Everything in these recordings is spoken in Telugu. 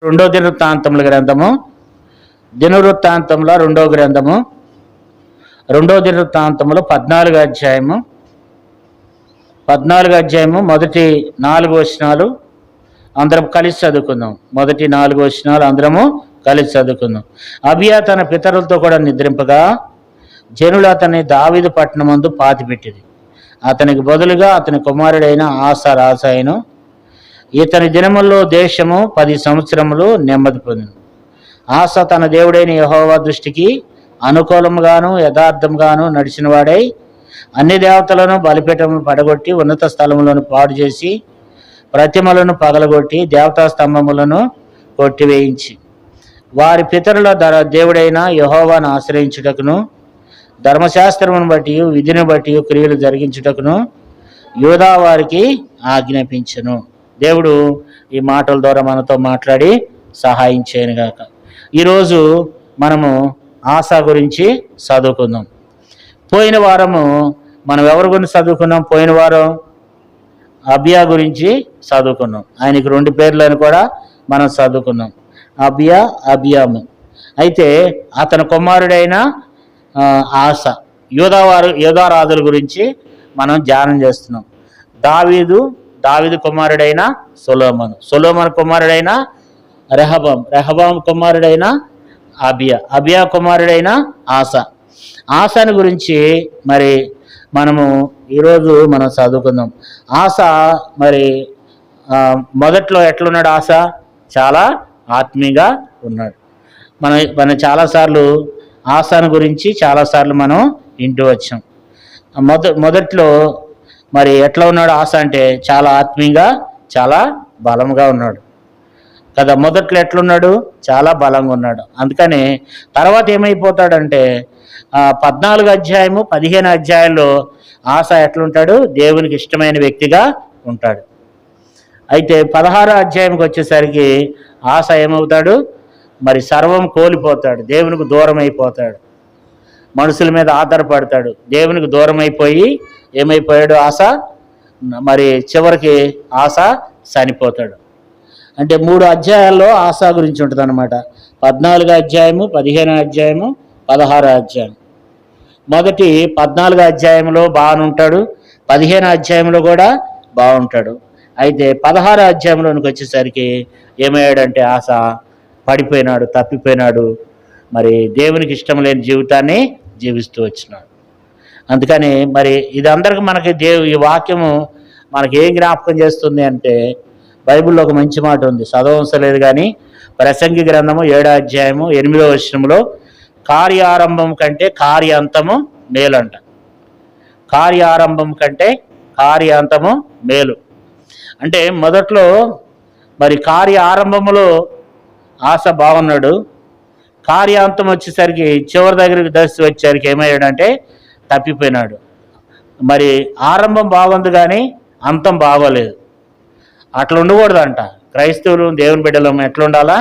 రెండో దినవృత్తాంతముల గ్రంథము, దినవృత్తాంతముల రెండో గ్రంథము, రెండో దినవృత్తాంతములు 14 అధ్యాయము మొదటి 4 వచనాలు అందరం కలిసి చదువుకుందాం. మొదటి 4 వచనాలు అందరము కలిసి చదువుకుందాం. అబియా తన పితరులతో కూడా నిద్రింపగా జనులు అతన్ని దావీదు పట్టణమందు పాతిపెట్టింది. అతనికి బదులుగా అతని కుమారుడైన ఆసా రాజాయను. ఇతని దినముల్లో దేశము 10 సంవత్సరములు నెమ్మది పొందింది. ఆస తన దేవుడైన యెహోవా దృష్టికి అనుకూలంగాను యథార్థంగాను నడిచిన వాడై అన్ని దేవతలను బలిపీఠములను పడగొట్టి ఉన్నత స్థలములను పాడు చేసి ప్రతిమలను పగలగొట్టి దేవతా స్తంభములను కొట్టివేయించి వారి పితరుల దేవుడైన యెహోవాను ఆశ్రయించుటకును ధర్మశాస్త్రమును బట్టి విధిని బట్టి క్రియలు జరిగించుటకును యూదా వారికి ఆజ్ఞాపించెను. దేవుడు ఈ మాటల ద్వారా మనతో మాట్లాడి సహాయం చేయనుగాక. ఈరోజు మనము ఆసా గురించి చదువుకుందాం. పోయిన వారము మనం ఎవరి గురించి చదువుకున్నాం? పోయిన వారం అబియా గురించి చదువుకున్నాం. ఆయనకి 2 పేర్లను కూడా మనం చదువుకున్నాం, అబియా, అబియాము. అయితే అతని కుమారుడైన ఆసా, యూదారాజుల గురించి మనం ధ్యానం చేస్తున్నాం. దావీదు కుమారుడైన సొలొమోను కుమారుడైన రెహబాం కుమారుడైన అబియా కుమారుడైన ఆసాని గురించి మరి మనము ఈరోజు మనం చదువుకుందాం. ఆసా మరి మొదట్లో ఎట్లున్నాడు? ఆసా చాలా ఆత్మీయంగా ఉన్నాడు. మనం చాలాసార్లు ఆసాను గురించి చాలాసార్లు మనం వింటూ వచ్చాం. మొదట్లో మరి ఎట్లా ఉన్నాడు ఆస అంటే చాలా ఆత్మీయంగా చాలా బలంగా ఉన్నాడు కదా. మొదట్లో ఎట్లున్నాడు? చాలా బలంగా ఉన్నాడు. అందుకని తర్వాత ఏమైపోతాడంటే 14 అధ్యాయము 15 అధ్యాయంలో ఆస ఎట్లుంటాడు? దేవునికి ఇష్టమైన వ్యక్తిగా ఉంటాడు. అయితే 16 అధ్యాయంకి వచ్చేసరికి ఆస ఏమవుతాడు? మరి సర్వం కోల్పోతాడు, దేవునికి దూరం అయిపోతాడు, మనుషుల మీద ఆధారపడతాడు. దేవునికి దూరం అయిపోయి ఏమైపోయాడు? ఆస మరి చివరికి ఆస చనిపోతాడు. అంటే 3 అధ్యాయాల్లో ఆసా గురించి ఉంటుంది అన్నమాట. 14 అధ్యాయము, 15 అధ్యాయము, 16 అధ్యాయం. మొదటి 14 అధ్యాయంలో బాగుంటాడు, 15 అధ్యాయంలో కూడా బాగుంటాడు. అయితే 16 అధ్యాయంలోనికి వచ్చేసరికి ఏమయ్యాడంటే ఆస పడిపోయినాడు, తప్పిపోయినాడు. మరి దేవునికి ఇష్టం లేని జీవితాన్ని జీవిస్తూ వచ్చినాడు. అందుకని మరి ఇది అందరికి మనకి ఈ వాక్యము మనకి ఏం జ్ఞాపకం చేస్తుంది అంటే, బైబిల్లో ఒక మంచి మాట ఉంది, చదవసలేదు కానీ ప్రసంగి గ్రంథము 7వ అధ్యాయము 8వ వచనంలో కార్యారంభం కంటే కార్యాంతము మేలంట. కార్యారంభం కంటే కార్యాంతము మేలు. అంటే మొదట్లో మరి కార్యారంభములో ఆస బాగున్నాడు, కార్యాంతం వచ్చేసరికి చివరి దగ్గరికి దర్శి వచ్చేసరికి ఏమయ్యాడంటే తప్పిపోయినాడు. మరి ఆరంభం బాగుంది కానీ అంతం బాగోలేదు. అట్లా ఉండకూడదంట. క్రైస్తవులు దేవుని బిడ్డలు ఎట్లా ఉండాలా?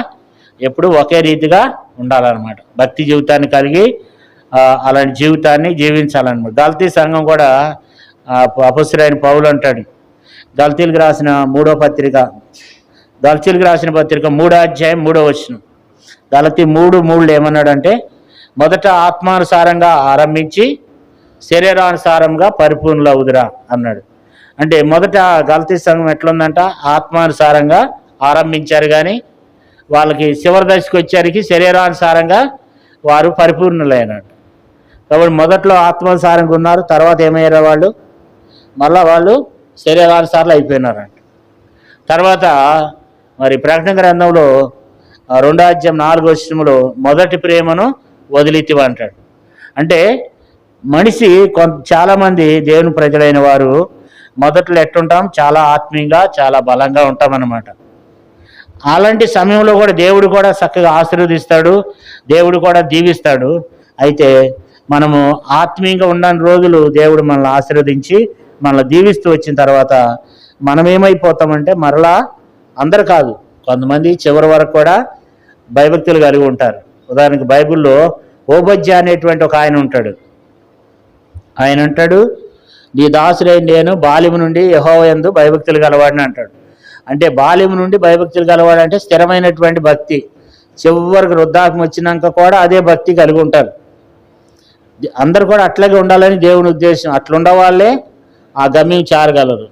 ఎప్పుడు ఒకే రీతిగా ఉండాలన్నమాట. భక్తి జీవితాన్ని కలిగి అలాంటి జీవితాన్ని జీవించాలన్నమాట. గల్తీ సంఘం కూడా అపొస్తలుడైన పౌలు అంటాడు, గల్తీలకు రాసిన పత్రిక 3వ అధ్యాయం 3వ వచనం, గలతీ 3:3 ఏమన్నాడంటే, మొదట ఆత్మానుసారంగా ఆరంభించి శరీరానుసారంగా పరిపూర్ణులవుదురా అన్నాడు. అంటే మొదట గల్తీ సంఘం ఎట్లుందంట? ఆత్మానుసారంగా ఆరంభించారు కానీ వాళ్ళకి చివరి దశకు వచ్చేసరికి శరీరానుసారంగా వారు పరిపూర్ణులైనాడు. కాబట్టి మొదట్లో ఆత్మానుసారంగా ఉన్నారు, తర్వాత ఏమయ్యారు? వాళ్ళు శరీరానుసారాలు అయిపోయినారంట. తర్వాత మరి ప్రకటన గ్రంథంలో 2వ అధ్యాయం 4వ వచనంలో మొదటి ప్రేమను వదిలితివి అంటాడు. అంటే మనిషి చాలామంది దేవుని ప్రజలైన వారు మొదట్లో ఎట్లుంటాం? చాలా ఆత్మీయంగా చాలా బలంగా ఉంటాం అన్నమాట. అలాంటి సమయంలో కూడా దేవుడు కూడా చక్కగా ఆశీర్వదిస్తాడు, దేవుడు కూడా దీవిస్తాడు. అయితే మనము ఆత్మీయంగా ఉండని రోజులు దేవుడు మనల్ని ఆశీర్వదించి మనల్ని దీవిస్తూ వచ్చిన తర్వాత మనం ఏమైపోతామంటే మరలా అందరు కాదు, కొంతమంది చివరి వరకు కూడా భయభక్తులు కలిగి ఉంటారు. ఉదాహరణకి బైబిల్లో ఓబద్య అనేటువంటి ఒక ఆయన ఉంటాడు. ఆయన అంటాడు, నీ దాసుడైన నేను బాల్యము నుండి యెహోవా యందు భయభక్తులు గలవాడిని అంటాడు. అంటే బాల్యం నుండి భయభక్తులు గలవాడు అంటే స్థిరమైనటువంటి భక్తి, చివరికి వృద్ధాప్యం వచ్చినాక కూడా అదే భక్తి కలిగి ఉంటారు. అందరు కూడా అట్లాగే ఉండాలని దేవుని ఉద్దేశం. అట్లుండే వాళ్ళే ఆ గమ్యం చేరగలరు.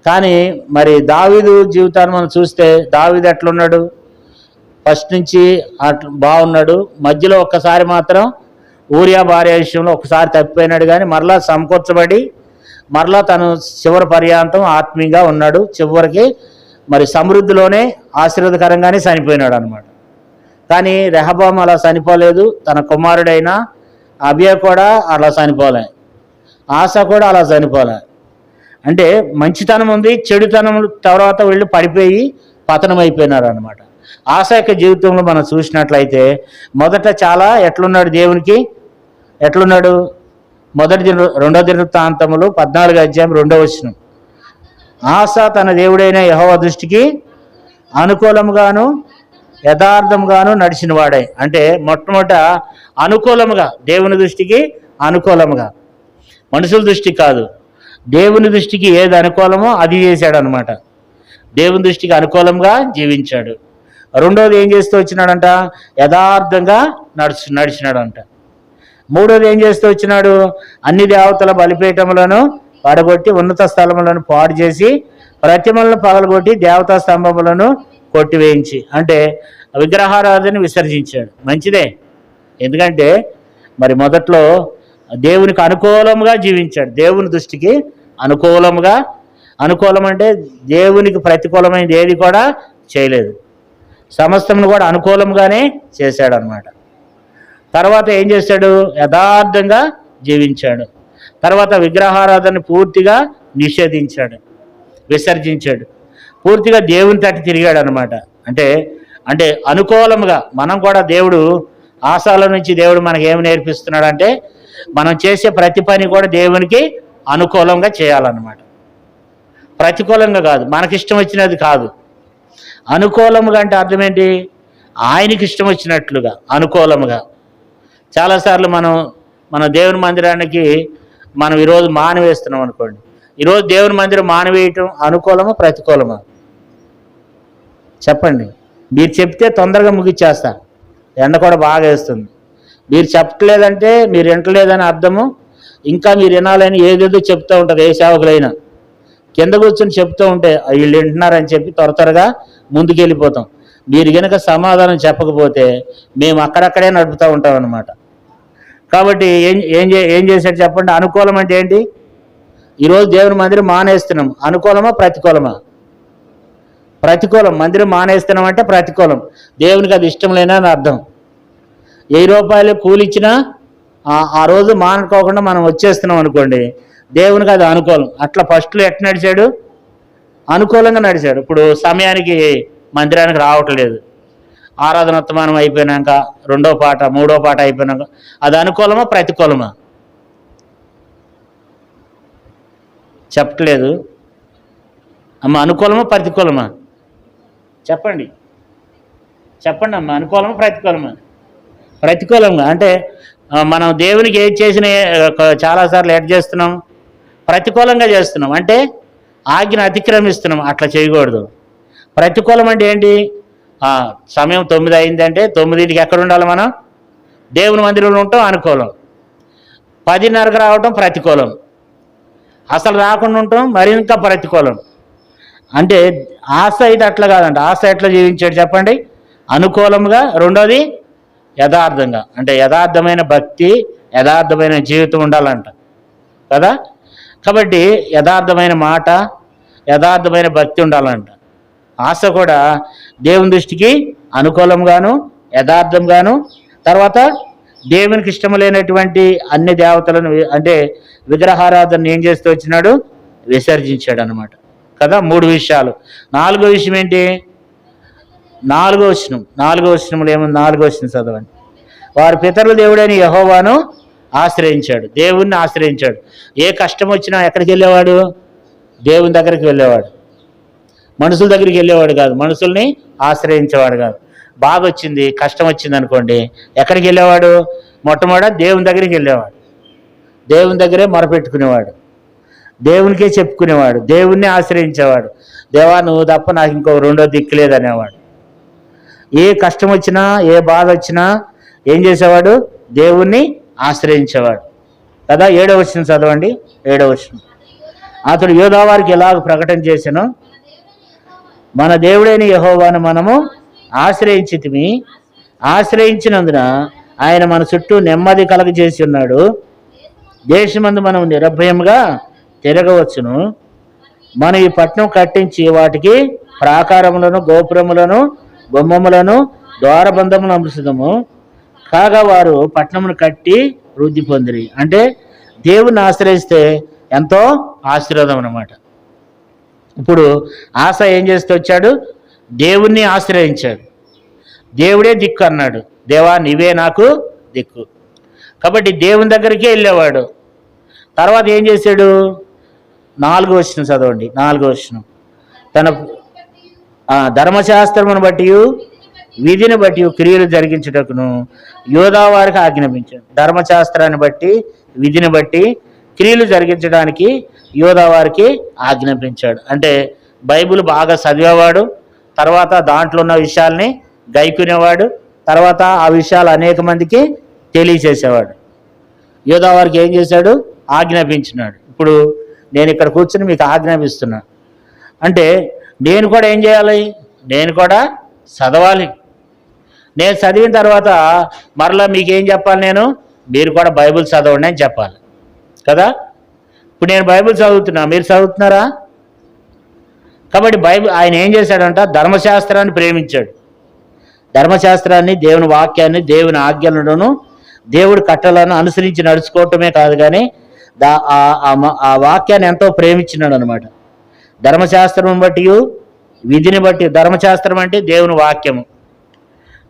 కానీ మరి దావీదు జీవితాన్ని మనం చూస్తే దావీదు ఎట్లున్నాడు? ఫస్ట్ నుంచి అట్లా బాగున్నాడు. మధ్యలో ఒక్కసారి మాత్రం ఊరియా భార్య విషయంలో ఒకసారి తప్పిపోయినాడు, కానీ మరలా సమకూర్చబడి మరలా తను చివరి పర్యాంతం ఆత్మీయంగా ఉన్నాడు. చివరికి మరి సమృద్ధిలోనే ఆశీర్వాదకరంగానే చనిపోయినాడు అనమాట. కానీ రెహబాము అలా చనిపోలేదు. తన కుమారుడైన అబియా కూడా అలా చనిపోలే, ఆశ కూడా అలా చనిపోలే. అంటే మంచితనం ఉంది, చెడుతనం తర్వాత వెళ్ళి పడిపోయి పతనం అయిపోయినారు అనమాట. ఆశ యొక్క జీవితంలో మనం చూసినట్లయితే మొదట చాలా ఎట్లున్నాడు దేవునికి, ఎట్లున్నాడు? రెండో దినవృత్తాంతములు 14వ అధ్యాయం 2వ వచనం. ఆశ తన దేవుడైన యెహోవా దృష్టికి అనుకూలముగాను యథార్థంగాను నడిచిన వాడే. అంటే మొట్టమొదట అనుకూలముగా, దేవుని దృష్టికి అనుకూలముగా, మనుషుల దృష్టికి కాదు, దేవుని దృష్టికి ఏది అనుకూలమో అది చేశాడు అనమాట. దేవుని దృష్టికి అనుకూలంగా జీవించాడు. రెండోది ఏం చేస్తూ వచ్చినాడంట? యథార్థంగా నడిచినాడంట. మూడోది ఏం చేస్తూ వచ్చినాడు? అన్ని దేవతల బలిపీఠములను పడగొట్టి ఉన్నత స్థలములను పాడు చేసి ప్రతిమలను పగలగొట్టి దేవతా స్తంభములను కొట్టివేయించి, అంటే విగ్రహారాధన విసర్జించాడు. మంచిదే, ఎందుకంటే మరి మొదట్లో దేవునికి అనుకూలంగా జీవించాడు. దేవుని దృష్టికి అనుకూలంగా, అనుకూలం అంటే దేవునికి ప్రతికూలమైనది ఏది కూడా చేయలేదు, సమస్తమును కూడా అనుకూలంగానే చేశాడు అన్నమాట. తర్వాత ఏం చేశాడు? యథార్థంగా జీవించాడు. తర్వాత విగ్రహారాధన పూర్తిగా నిషేధించాడు, విసర్జించాడు. పూర్తిగా దేవుని తట్టు తిరిగాడు అనమాట. అంటే అనుకూలంగా మనం కూడా దేవుడు ఆశల నుంచి దేవుడు మనకి ఏమి నేర్పిస్తున్నాడంటే మనం చేసే ప్రతి పని కూడా దేవునికి అనుకూలంగా చేయాలన్నమాట. ప్రతికూలంగా కాదు, మనకిష్టం వచ్చినది కాదు. అనుకూలముగా అంటే అర్థం ఏంటి? ఆయనకి ఇష్టం వచ్చినట్లుగా అనుకూలముగా. చాలాసార్లు మన దేవుని మందిరానికి మనం ఈరోజు మానవేస్తున్నాం అనుకోండి. ఈరోజు దేవుని మందిరం మానవేయటం అనుకూలమా ప్రతికూలమా? చెప్పండి. మీరు చెప్తే తొందరగా ముగిచ్చేస్తా, ఎండ కూడా బాగా వేస్తుంది. మీరు చెప్పట్లేదంటే మీరు వింటలేదని అర్థము. ఇంకా మీరు వినాలని ఏదేదో చెప్తూ ఉంటుంది. ఏ సేవకులైనా కింద కూర్చొని చెప్తూ ఉంటే వీళ్ళు వింటున్నారని చెప్పి త్వరగా ముందుకెళ్ళిపోతాం. మీరు కనుక సమాధానం చెప్పకపోతే మేము అక్కడక్కడే నడుపుతూ ఉంటాం అన్నమాట. కాబట్టి ఏం చేశాడు చెప్పండి? అనుకూలం అంటే ఏంటి? ఈరోజు దేవుని మందిరం మానేస్తున్నాం, అనుకూలమా ప్రతికూలమా? ప్రతికూలం. మందిరం మానేస్తున్నాం అంటే ప్రతికూలం, దేవునికి అది ఇష్టం లేనని అర్థం. 1000 రూపాయలు కూలిచ్చినా ఆ రోజు మానుకోకుండా మనం వచ్చేస్తున్నాం అనుకోండి, దేవునికి అది అనుకూలం. అట్లా ఫస్ట్లో ఎట్లా నడిచాడు? అనుకూలంగా నడిచాడు. ఇప్పుడు సమయానికి మందిరానికి రావట్లేదు, ఆరాధనోత్తమానం అయిపోయినాక 2వ పాట 3వ పాట అయిపోయినాక అది అనుకూలమా ప్రతికూలమా? చెప్పట్లేదు అమ్మ. అనుకూలమా ప్రతికూలమా? చెప్పండి అమ్మ. అనుకూలమా ప్రతికూలమా? ప్రతికూలంగా. అంటే మనం దేవునికి ఏది చేసిన చాలాసార్లు ఎడ్ చేస్తున్నాం, ప్రతికూలంగా చేస్తున్నాం. అంటే ఆజ్ఞను అతిక్రమిస్తున్నాం. అట్లా చేయకూడదు. ప్రతికూలం అంటే ఏంటి? సమయం 9 అయిందంటే 9కి ఎక్కడ ఉండాలి? మనం దేవుని మందిరంలో ఉంటాం, అనుకూలం. 10:30కి రావటం ప్రతికూలం. అసలు రాకుండా ఉంటాం, మరి ఇంకా ప్రతికూలం. అంటే ఆశ అయితే అట్లా కాదంట. ఆశ ఎట్లా జీవించాడు చెప్పండి? అనుకూలంగా. రెండోది యథార్థంగా. అంటే యథార్థమైన భక్తి, యథార్థమైన జీవితం ఉండాలంట కదా. కాబట్టి యథార్థమైన మాట, యథార్థమైన భక్తి ఉండాలంట. ఆశ కూడా దేవుని దృష్టికి అనుకూలంగాను యథార్థంగాను, తర్వాత దేవునికి ఇష్టం లేనటువంటి అన్ని దేవతలను అంటే విగ్రహారాధన ఏం చేస్తూ వచ్చినాడు? విసర్జించాడు అనమాట కదా. 3 విషయాలు. 4వ విషయం ఏంటి? 4వ వచనంలో ఏముంది? 4వ వచనం చదవండి. వారి పితరుల దేవుడైన యెహోవాను ఆశ్రయించాడు, దేవుణ్ణి ఆశ్రయించాడు. ఏ కష్టం వచ్చినా ఎక్కడికి వెళ్ళేవాడు? దేవుని దగ్గరికి వెళ్ళేవాడు, మనుషుల దగ్గరికి వెళ్ళేవాడు కాదు, మనుషుల్ని ఆశ్రయించేవాడు కాదు. బాగా వచ్చింది, కష్టం వచ్చింది అనుకోండి, ఎక్కడికి వెళ్ళేవాడు? మొట్టమొదట దేవుని దగ్గరికి వెళ్ళేవాడు, దేవుని దగ్గరే మొరపెట్టుకునేవాడు. దేవునికే చెప్పుకునేవాడు, దేవుణ్ణి ఆశ్రయించేవాడు. దేవా నువ్వు తప్ప నాకు ఇంకో రెండో దిక్కు లేదనేవాడు. ఏ కష్టం వచ్చినా ఏ బాధ వచ్చినా ఏం చేసేవాడు? దేవుణ్ణి ఆశ్రయించేవాడు కదా. 7వ వచనం చదవండి. 7వ వచనం, అతడు యోధా వారికి ఎలాగ ప్రకటన చేసెనో, మన దేవుడైన యెహోవాను మనము ఆశ్రయించితిమి, ఆశ్రయించినందున ఆయన మన చుట్టూ నెమ్మది కలగజేసి ఉన్నాడు. దేశమందు మనం నిర్భయంగా తిరగవచ్చును. మనం ఈ పట్టణం కట్టించి వాటికి ప్రాకారములను, గోపురములను, బొమ్మములను, ద్వారబంధములను అమృతము. కాగా వారు పట్టణమును కట్టి వృద్ధి పొందిరి. అంటే దేవుని ఆశ్రయిస్తే ఎంతో ఆశీర్వాదం అన్నమాట. ఇప్పుడు ఆశ ఏం చేస్తూ వచ్చాడు? దేవుణ్ణి ఆశ్రయించాడు. దేవుడే దిక్కు అన్నాడు. దేవా నీవే నాకు దిక్కు. కాబట్టి దేవుని దగ్గరికే వెళ్ళేవాడు. తర్వాత ఏం చేశాడు? 4వ వచనం చదవండి. 4వ వచనం, తన ధర్మశాస్త్రమును బట్టి విధిని బట్టి క్రియలు జరిగించుటకును యోధా వారికి ఆజ్ఞాపించాడు. ధర్మశాస్త్రాన్ని బట్టి విధిని బట్టి క్రియలు జరిగించడానికి యోధా వారికి ఆజ్ఞాపించాడు. అంటే బైబిల్ బాగా చదివేవాడు, తర్వాత దాంట్లో ఉన్న విషయాల్ని గైకునేవాడు, తర్వాత ఆ విషయాలు అనేక మందికి తెలియచేసేవాడు. యోధా వారికి ఏం చేశాడు? ఆజ్ఞాపించినాడు. ఇప్పుడు నేను ఇక్కడ కూర్చుని మీకు ఆజ్ఞాపిస్తున్నా అంటే నేను కూడా ఏం చేయాలి? నేను కూడా చదవాలి. నేను చదివిన తర్వాత మరలా మీకేం చెప్పాలి? మీరు కూడా బైబిల్ చదవండి అని చెప్పాలి కదా. ఇప్పుడు నేను బైబిల్ చదువుతున్నా, మీరు చదువుతున్నారా? కాబట్టి ఆయన ఏం చేశాడంట? ధర్మశాస్త్రాన్ని ప్రేమించాడు. ధర్మశాస్త్రాన్ని, దేవుని వాక్యాన్ని, దేవుని ఆజ్ఞలను, దేవుడి కట్టలను అనుసరించి నడుచుకోవటమే కాదు కానీ ఆ వాక్యాన్ని ఎంతో ప్రేమించినాడు అనమాట. ధర్మశాస్త్రం బట్టి విధిని బట్టి, ధర్మశాస్త్రం అంటే దేవుని వాక్యము,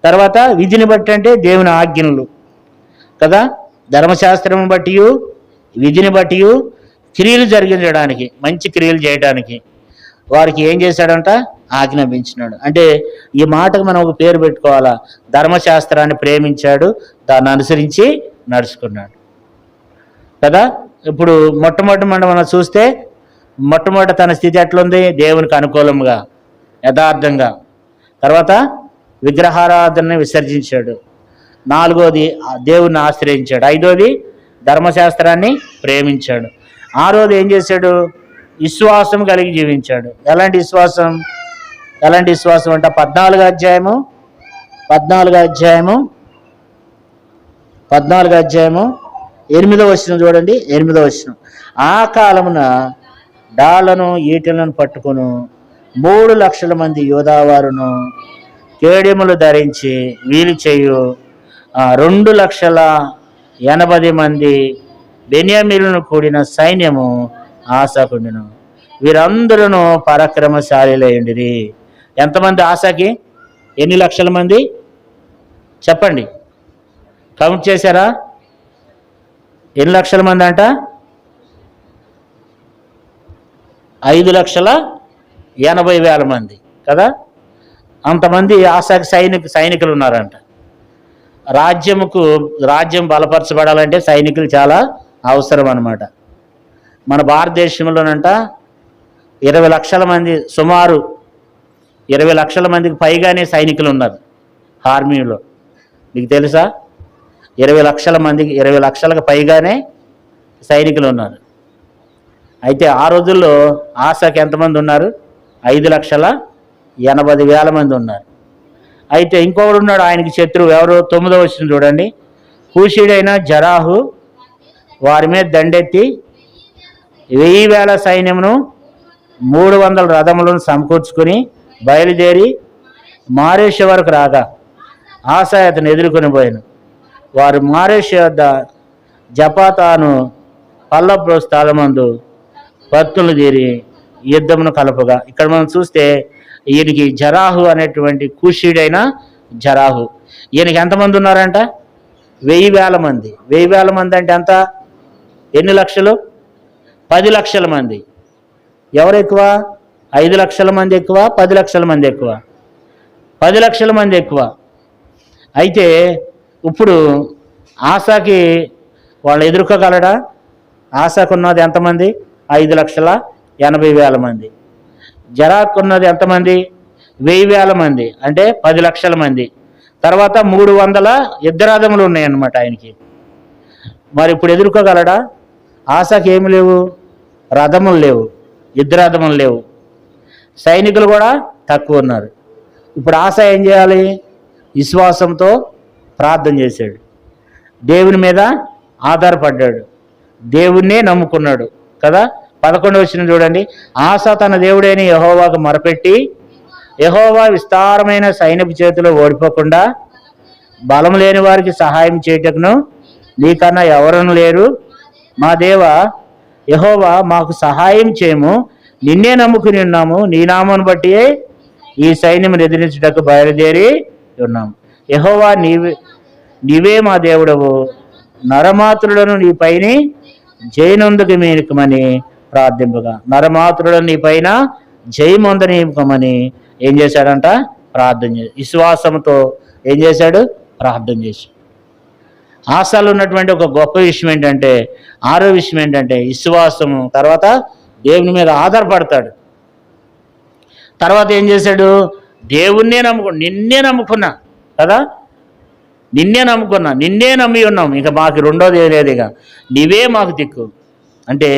తర్వాత విధిని బట్టి అంటే దేవుని ఆజ్ఞలు కదా. ధర్మశాస్త్రం బట్టి విధిని బట్టి క్రియలు జరిగించడానికి, మంచి క్రియలు చేయడానికి వారికి ఏం చేశాడంట? ఆజ్ఞాపించినాడు. అంటే ఈ మాటకు మనం ఒక పేరు పెట్టుకోవాలా. ధర్మశాస్త్రాన్ని ప్రేమించాడు, దాన్ని అనుసరించి నడుచుకున్నాడు కదా. ఇప్పుడు మొట్టమొదటి మనం చూస్తే మొట్టమొదట తన స్థితి ఎట్లుంది? దేవునికి అనుకూలంగా, యథార్థంగా. తర్వాత విగ్రహారాధనని విసర్జించాడు. 4వది దేవుణ్ణి ఆశ్రయించాడు. 5వది ధర్మశాస్త్రాన్ని ప్రేమించాడు. 6వది ఏం చేశాడు? విశ్వాసం కలిగి జీవించాడు. ఎలాంటి విశ్వాసం? ఎలాంటి విశ్వాసం అంటే 14వ అధ్యాయము 8వ వచనం చూడండి. 8వ వచనం, ఆ కాలమున డాళ్లను ఈటలను పట్టుకును 3 లక్షల మంది యోధావారును కేడెములు ధరించి వీలు చేయు 2,80,000 మంది బెన్యామీనులను కూడిన సైన్యము ఆశాకుండును. వీరందరూ పరాక్రమశాలిలైండిరి. ఎంతమంది ఆశకి? ఎన్ని లక్షల మంది చెప్పండి, కౌంట్ చేశారా? ఎన్ని లక్షల మంది అంట? 5,80,000 మంది కదా. అంతమంది ఆశాకి సైనికులు ఉన్నారంట. రాజ్యం బలపరచబడాలంటే సైనికులు చాలా అవసరం అన్నమాట. మన భారతదేశంలోనంట 20 లక్షల మంది, సుమారు 20 లక్షల మందికి పైగానే సైనికులు ఉన్నారు ఆర్మీలో. మీకు తెలుసా? 20 లక్షల మందికి, 20 లక్షలకు పైగానే సైనికులు ఉన్నారు. అయితే ఆ రోజుల్లో ఆశకి ఎంతమంది ఉన్నారు? 5,80,000 మంది ఉన్నారు. అయితే ఇంకొకడు ఉన్నాడు ఆయనకి శత్రువు. ఎవరు? 9వ వచనం చూడండి. కూషీడైన జరాహు వారి మీద దండెత్తి 1,000 సైన్యమును 300 రథములను సమకూర్చుకుని బయలుదేరి మారేష వరకు రాగా ఆశ అతను ఎదుర్కొని పోయాను. వారు మారేష వద్ద జపాతాను పల్లపు స్థలమందు భక్తులు తీరి యుద్ధమును కలపగా, ఇక్కడ మనం చూస్తే ఈయనకి జరాహు అనేటువంటి కూషీడైన జరాహు, ఈయనకి ఎంతమంది ఉన్నారంట? 1,000 మంది. 1,000 మంది అంటే ఎంత? ఎన్ని లక్షలు? 10 లక్షల మంది. ఎవరు ఎక్కువ? 5 లక్షల మంది ఎక్కువ, 10 లక్షల మంది ఎక్కువ? 10 లక్షల మంది ఎక్కువ. అయితే ఇప్పుడు ఆశకి వాళ్ళు ఎదుర్కోగలడా? ఆశకు ఉన్నది ఎంతమంది? 5,80,000 మంది. జరాకున్నది ఎంతమంది? 1,000 మంది, అంటే 10 లక్షల మంది. తర్వాత 300 యుద్ధరథములు ఉన్నాయన్నమాట ఆయనకి. మరి ఇప్పుడు ఎదుర్కోగలడా? ఆశకి ఏమి లేవు, రథములు లేవు, యుద్ధరథములు లేవు, సైనికులు కూడా తక్కువ ఉన్నారు. ఇప్పుడు ఆశ ఏం చేయాలి? విశ్వాసంతో ప్రార్థన చేశాడు, దేవుని మీద ఆధారపడ్డాడు, దేవుణ్ణే నమ్ముకున్నాడు కదా. 11వ వచనం చూడండి. ఆశ తన దేవుడైన యెహోవాకు మొరపెట్టి, యెహోవా విస్తారమైన సైన్యపు చేతిలో ఓడిపోకుండా బలం లేని వారికి సహాయం చేయటకును నీకన్నా ఎవరూ లేరు. మా దేవ యెహోవా, మాకు సహాయం చేయము, నిన్నే నమ్ముకుని ఉన్నాము, నీ నామమును బట్టి ఈ సైన్యం ఎదిరించుటకు బయలుదేరి ఉన్నాము. యెహోవా, నీవే మా దేవుడవు, నరమాతృలను నీ పైన జయనొందుకు మీకమని ప్రార్థింపగా, నరమాతృలను నీ పైన జయమొందనీయమని ఏం చేశాడంట? ప్రార్థన చేసి, విశ్వాసంతో ఏం చేశాడు? ప్రార్థన చేశాడు. ఆశలు ఉన్నటువంటి ఒక గొప్ప విషయం ఏంటంటే, 6వ విషయం ఏంటంటే విశ్వాసము. తర్వాత దేవుని మీద ఆధారపడతాడు. తర్వాత ఏం చేశాడు? దేవుణ్ణే నిన్నే నమ్ముకున్నా కదా, నిన్నే నమ్ముకున్నా, నిన్నే నమ్మి ఉన్నాం, ఇక మాకు రెండోది లేదు, ఇక నీవే మాకు దిక్కు. అంటే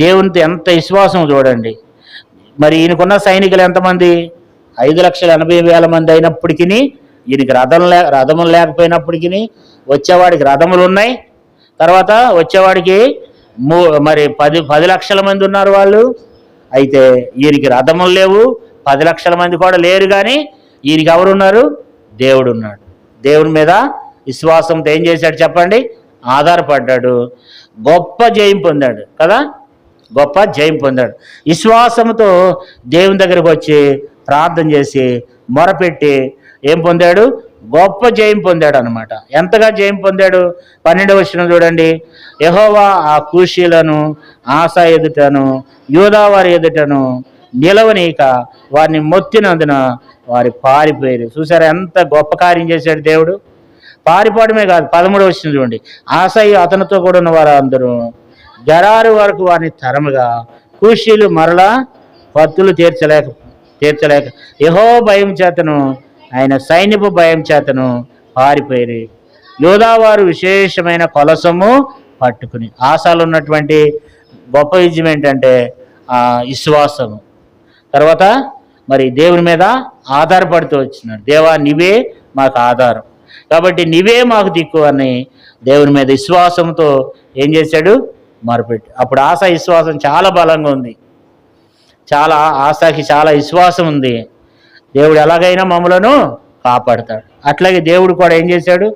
దేవునితో ఎంత విశ్వాసం చూడండి. మరి ఈయనకున్న సైనికులు ఎంతమంది? 5,80,000 మంది అయినప్పటికీ ఈయనకి రథములు లేకపోయినప్పటికీ వచ్చేవాడికి రథములు ఉన్నాయి. తర్వాత వచ్చేవాడికి మరి 10 లక్షల మంది ఉన్నారు వాళ్ళు. అయితే ఈయనకి రథములు లేవు, 10 లక్షల మంది కూడా లేరు, కానీ ఈయనకి ఎవరున్నారు? దేవుడు ఉన్నాడు. దేవుడి మీద విశ్వాసంతో ఏం చేశాడు చెప్పండి? ఆధారపడ్డాడు, గొప్ప జయం పొందాడు కదా, గొప్ప జయం పొందాడు. విశ్వాసంతో దేవుని దగ్గరకు వచ్చి ప్రార్థన చేసి మొరపెట్టి ఏం పొందాడు? గొప్ప జయం పొందాడు అనమాట. ఎంతగా జయం పొందాడు? 12వ వచనం చూడండి. యెహోవా ఆ కూషీలను ఆశ ఎదుటను యూదా వారి ఎదుటను నిలవనీక వారిని మొత్తినందున వారి పారిపోయారు. చూసారా ఎంత గొప్ప కార్యం చేశాడు దేవుడు? పారిపోవడమే కాదు, 13వ వచనం చూడండి. ఆశయ్య అతనితో కూడా ఉన్న వారు అందరూ గరారు వరకు వారిని తరముగా కూషీలు మరలా పత్తులు తీర్చలేక యెహో భయం చేతను ఆయన సైన్యపు భయం చేతను పారిపోయి యోధావారు విశేషమైన కొలసము పట్టుకుని. ఆశలు ఉన్నటువంటి గొప్ప విజయం ఏంటంటే విశ్వాసము. తర్వాత మరి దేవుని మీద ఆధారపడుతూ వచ్చినాడు. దేవా, నీవే మాకు ఆధారం, కాబట్టి నీవే మాకు దిక్కు అని దేవుని మీద విశ్వాసంతో ఏం చేశాడు? మొరపెట్టి. అప్పుడు ఆశ విశ్వాసం చాలా బలంగా ఉంది. ఆశకి చాలా విశ్వాసం ఉంది. దేవుడు ఎలాగైనా మమ్మలను కాపాడుతాడు. అట్లాగే దేవుడు కూడా ఏం చేశాడు?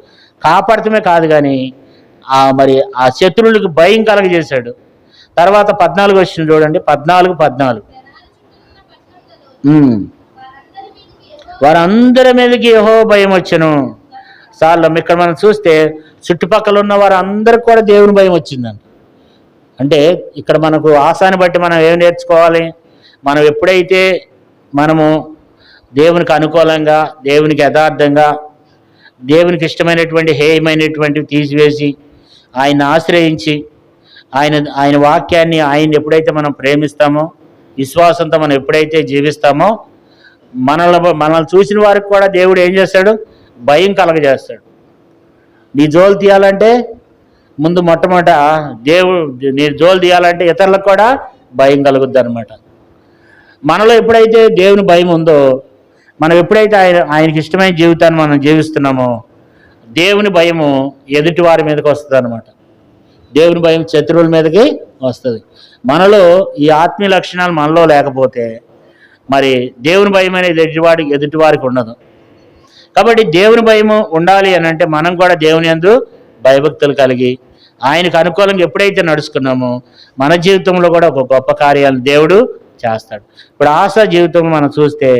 కాపాడటమే కాదు కానీ మరి ఆ శత్రువులకు భయం కలగజేశాడు. తర్వాత 14 వచనం చూడండి. 14 వారందరి మీదకి యెహోవా భయం వచ్చెను. సార్లు ఇక్కడ మనం చూస్తే చుట్టుపక్కల ఉన్న వారందరికి కూడా దేవుని భయం వచ్చిందంట. అంటే ఇక్కడ మనకు ఆశాన్ని బట్టి మనం ఏం నేర్చుకోవాలి? మనం ఎప్పుడైతే మనము దేవునికి అనుకూలంగా, దేవునికి యథార్థంగా, దేవునికి ఇష్టమైనటువంటి హేయమైనటువంటివి తీసివేసి ఆయన ఆశ్రయించి ఆయన వాక్యాన్ని ఆయన ఎప్పుడైతే మనం ప్రేమిస్తామో, విశ్వాసంతో మనం ఎప్పుడైతే జీవిస్తామో, మనల్ని చూసిన వారికి కూడా దేవుడు ఏం చేస్తాడు? భయం కలగజేస్తాడు. నీ జోలు తీయాలంటే ముందు మొట్టమొదట నీ జోలు తీయాలంటే ఇతరులకు కూడా భయం కలుగుద్ది అనమాట. మనలో ఎప్పుడైతే దేవుని భయం ఉందో, మనం ఎప్పుడైతే ఆయనకి ఇష్టమైన జీవితాన్ని మనం జీవిస్తున్నామో, దేవుని భయము ఎదుటి వారి మీదకి వస్తుంది అనమాట. దేవుని భయం శత్రువుల మీదకి వస్తుంది. మనలో ఈ ఆత్మీయ లక్షణాలు మనలో లేకపోతే మరి దేవుని భయం అనేది ఎదుటివారికి ఉండదు. కాబట్టి దేవుని భయము ఉండాలి అని అంటే మనం కూడా దేవుని యందు భయభక్తులు కలిగి ఆయనకు అనుకూలంగా ఎప్పుడైతే నడుచుకున్నామో మన జీవితంలో కూడా ఒక గొప్ప కార్యాలు దేవుడు చేస్తాడు. ఇప్పుడు ఆశ జీవితం మనం చూస్తే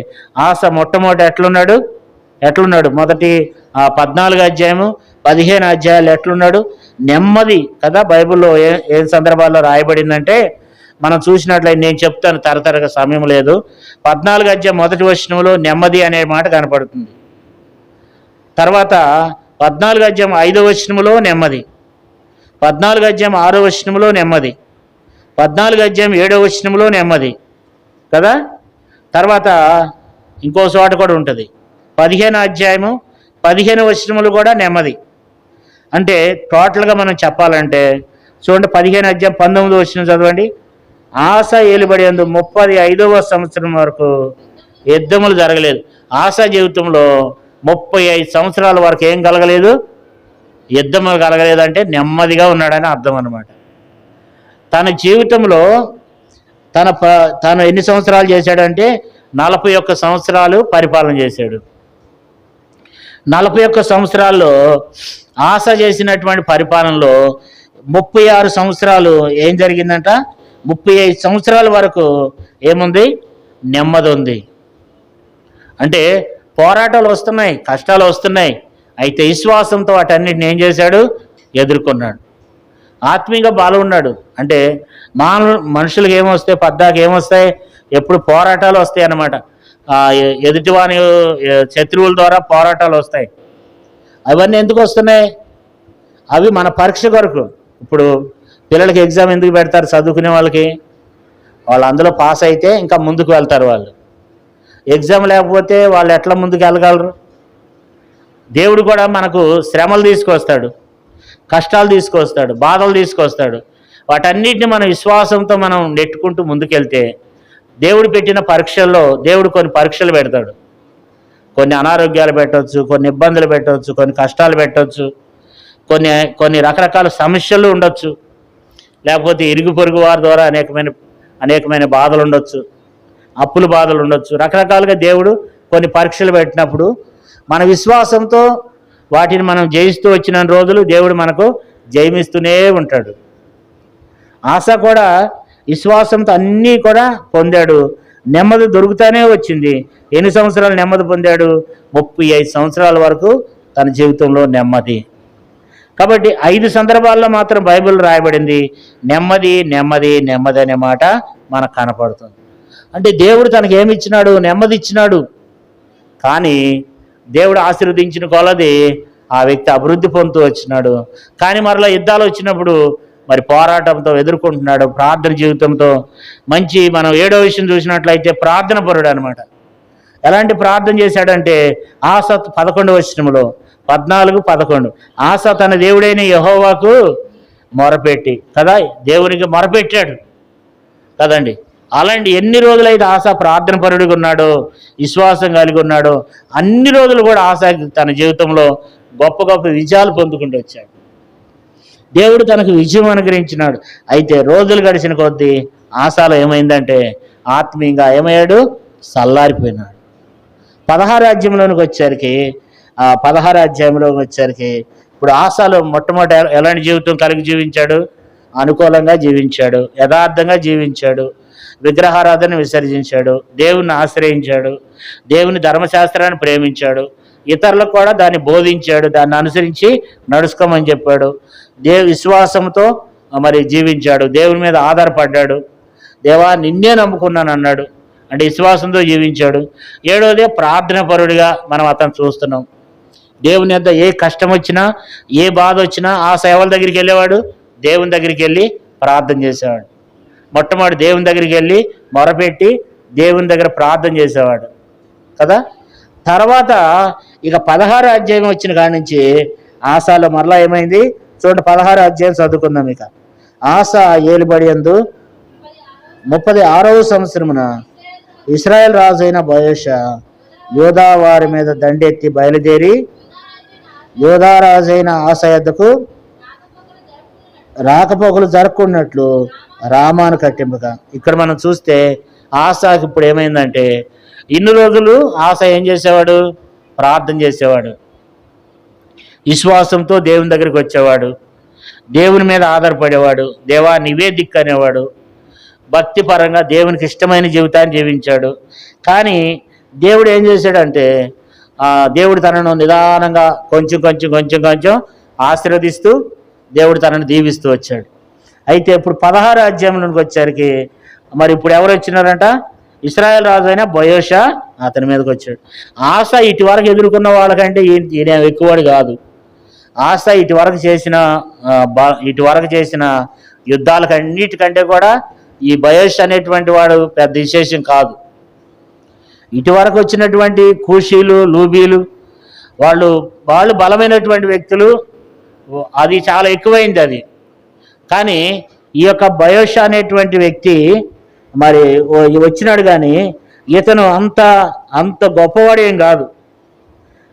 ఆశ మొట్టమొదటి ఎట్లున్నాడు? మొదటి 14 అధ్యాయము 15 అధ్యాయాలు ఎట్లున్నాడు? నెమ్మది కదా. బైబిల్లో ఏ సందర్భాల్లో రాయబడిందంటే మనం చూసినట్లయితే నేను చెప్తాను, తరతరగా సమయం లేదు. 14 అధ్యాయం 1వ వచనంలో నెమ్మది అనే మాట కనపడుతుంది. తర్వాత 14 అధ్యాయం 5వ వచనంలో నెమ్మది, 14 అధ్యాయం 6వ వచనంలో నెమ్మది, 14 అధ్యాయం 7వ వచనంలో నెమ్మది కదా. తర్వాత ఇంకో చోట కూడా ఉంటుంది 15 అధ్యాయము 15వ వచనములు కూడా నెమ్మది. అంటే టోటల్గా మనం చెప్పాలంటే చూడండి 15 అధ్యాయం 19వ వచనం చదవండి. ఆశ ఏలుబడేందు 35వ సంవత్సరం వరకు యుద్ధములు జరగలేదు. ఆశ జీవితంలో 35 సంవత్సరాల వరకు ఏం కలగలేదు, యుద్ధములు కలగలేదు. అంటే నెమ్మదిగా ఉన్నాడని అర్థం అన్నమాట. తన జీవితంలో తను ఎన్ని సంవత్సరాలు చేశాడంటే 41 సంవత్సరాలు పరిపాలన చేశాడు. 41 సంవత్సరాల్లో ఆశ చేసినటువంటి పరిపాలనలో 36 సంవత్సరాలు ఏం జరిగిందంట, 35 సంవత్సరాల వరకు ఏముంది, నెమ్మది ఉంది. అంటే పోరాటాలు వస్తున్నాయి, కష్టాలు వస్తున్నాయి, అయితే విశ్వాసంతో వాటన్నిటిని ఏం చేశాడు, ఎదుర్కొన్నాడు. ఆత్మీయంగా బాగున్నాడు. అంటే మనుషులకు ఏమొస్తాయి, పద్దాకి ఏమొస్తాయి, ఎప్పుడు పోరాటాలు వస్తాయి అన్నమాట. ఎదుటివాని శత్రువుల ద్వారా పోరాటాలు వస్తాయి. అవన్నీ ఎందుకు వస్తున్నాయి, అవి మన పరీక్ష కొరకు. ఇప్పుడు పిల్లలకి ఎగ్జామ్ ఎందుకు పెడతారు, చదువుకునే వాళ్ళకి, వాళ్ళు అందులో పాస్ అయితే ఇంకా ముందుకు వెళ్తారు. వాళ్ళు ఎగ్జామ్ లేకపోతే వాళ్ళు ఎట్లా ముందుకు వెళ్ళగలరు. దేవుడు కూడా మనకు శ్రమలు తీసుకొస్తాడు, కష్టాలు తీసుకొస్తాడు, బాధలు తీసుకొస్తాడు. వాటన్నిటిని మన విశ్వాసంతో మనం నెట్టుకుంటూ ముందుకెళ్తే దేవుడు పెట్టిన పరీక్షల్లో దేవుడు కొన్ని పరీక్షలు పెడతాడు. కొన్ని అనారోగ్యాలు పెట్టవచ్చు, కొన్ని ఇబ్బందులు పెట్టవచ్చు, కొన్ని కష్టాలు పెట్టవచ్చు, కొన్ని రకరకాల సమస్యలు ఉండొచ్చు, లేకపోతే ఇరుగు పొరుగు వారి ద్వారా అనేకమైన బాధలు ఉండొచ్చు, అప్పుల బాధలు ఉండొచ్చు. రకరకాలుగా దేవుడు కొన్ని పరీక్షలు పెట్టినప్పుడు మన విశ్వాసంతో వాటిని మనం జయిస్తూ వచ్చిన రోజులు దేవుడు మనకు జయమిస్తూనే ఉంటాడు. ఆశ కూడా విశ్వాసంతో అన్నీ కూడా పొందాడు, నెమ్మది దొరుకుతూనే వచ్చింది. ఎన్ని సంవత్సరాలు నెమ్మది పొందాడు, 35 సంవత్సరాల వరకు తన జీవితంలో నెమ్మది. కాబట్టి 5 సందర్భాల్లో మాత్రం బైబిల్ రాయబడింది నెమ్మది నెమ్మది నెమ్మది అనే మాట మనకు కనపడుతుంది. అంటే దేవుడు తనకి ఏమి ఇచ్చినాడు, నెమ్మది ఇచ్చినాడు. కానీ దేవుడు ఆశీర్వదించిన కొలది ఆ వ్యక్తి అభివృద్ధి పొందుతూ వచ్చినాడు. కానీ మరలా యుద్ధాలు వచ్చినప్పుడు మరి పోరాటంతో ఎదుర్కొంటున్నాడు, ప్రార్థన జీవితంతో. మనం 7వ విషయం చూసినట్లయితే ప్రార్థన పరుడు అనమాట. ఎలాంటి ప్రార్థన చేశాడంటే ఆశ 11వ వచనంలో 14-11 ఆశ తన దేవుడైన యెహోవాకు మొరపెట్టి కదా, దేవునికి మొరపెట్టాడు కదండి. అలాంటి ఎన్ని రోజులైతే ఆశ ప్రార్థన పరుడిగా ఉన్నాడో, విశ్వాసం కలిగి ఉన్నాడో, అన్ని రోజులు కూడా ఆశ తన జీవితంలో గొప్ప గొప్ప విజయాలు పొందుకుంటూ వచ్చాడు. దేవుడు తనకు విజయం అనుగ్రహించినాడు. అయితే రోజులు గడిచిన కొద్దీ ఆశలో ఏమైందంటే ఆత్మీయంగా ఏమయ్యాడు, చల్లారిపోయినాడు. 16 అధ్యాయంలోనికి వచ్చేసరికి ఇప్పుడు ఆశలో మొట్టమొదటి ఎలాంటి జీవితం కలిగి జీవించాడు, అనుకూలంగా జీవించాడు, యథార్థంగా జీవించాడు, విగ్రహారాధన విసర్జించాడు, దేవుణ్ణి ఆశ్రయించాడు, దేవుని ధర్మశాస్త్రాన్ని ప్రేమించాడు, ఇతరులకు కూడా దాన్ని బోధించాడు, దాన్ని అనుసరించి నడుచుకోమని చెప్పాడు, విశ్వాసంతో మరి జీవించాడు, దేవుని మీద ఆధారపడ్డాడు, దేవా నిన్నే నమ్ముకున్నాను అన్నాడు. అంటే విశ్వాసంతో జీవించాడు. 7వది ప్రార్థన పరుడిగా మనం అతను చూస్తున్నాం. దేవుని యొద్ద ఏ కష్టం వచ్చినా, ఏ బాధ వచ్చినా ఆ సేవల దగ్గరికి వెళ్ళేవాడు, దేవుని దగ్గరికి వెళ్ళి ప్రార్థన చేసేవాడు. మొట్టమొదటి దేవుని దగ్గరికి వెళ్ళి మొరపెట్టి దేవుని దగ్గర ప్రార్థన చేసేవాడు కదా. తర్వాత ఇక 16 అధ్యాయం వచ్చిన కాడి నుంచి ఆశలో మరలా ఏమైంది చూడండి. 16 అధ్యాయం చదువుకుందాం. ఇక ఆశ ఏలుబడియందు 36వ సంవత్సరమున ఇశ్రాయేల్ రాజు అయిన బయోషా యోధా వారి మీద దండెత్తి బయలుదేరి యోధా రాజు అయిన ఆశ యొద్దకు రాకపోకలు జరుపుకున్నట్లు రామాను కట్టింపగా. ఇక్కడ మనం చూస్తే ఆశకి ఇప్పుడు ఏమైందంటే ఇన్ని రోజులు ఆశ ఏం చేసేవాడు, ప్రార్థన చేసేవాడు, విశ్వాసంతో దేవుని దగ్గరికి వచ్చేవాడు, దేవుని మీద ఆధారపడేవాడు, దేవా నీవే దిక్కు అనేవాడు, భక్తిపరంగా దేవునికి ఇష్టమైన జీవితాన్ని జీవించాడు. కానీ దేవుడు ఏం చేశాడంటే దేవుడు తనను నిదానంగా కొంచెం ఆశీర్వదిస్తూ దేవుడు తనను దీవిస్తూ వచ్చాడు. అయితే ఇప్పుడు 16 అధ్యాయంలోకి వచ్చేసరికి మరి ఇప్పుడు ఎవరు వచ్చినారంట, ఇశ్రాయేల్ రాజు అయిన బయోషా అతని మీదకి వచ్చాడు. ఆశ ఇటు వరకు ఎదుర్కొన్న వాళ్ళకంటే ఈయన ఎక్కువవాడు కాదు. ఆశ ఇటు వరకు చేసిన యుద్ధాలకు అన్నిటికంటే కూడా ఈ బయోష్ అనేటువంటి వాడు పెద్ద విశేషం కాదు. ఇటువరకు వచ్చినటువంటి కూషీలు, లూబీలు వాళ్ళు వాళ్ళు బలమైనటువంటి వ్యక్తులు, అది చాలా ఎక్కువైంది అది. కానీ ఈ యొక్క బయోష్ అనేటువంటి వ్యక్తి మరి వచ్చినాడు, కానీ ఇతను అంత అంత గొప్పవాడేం కాదు.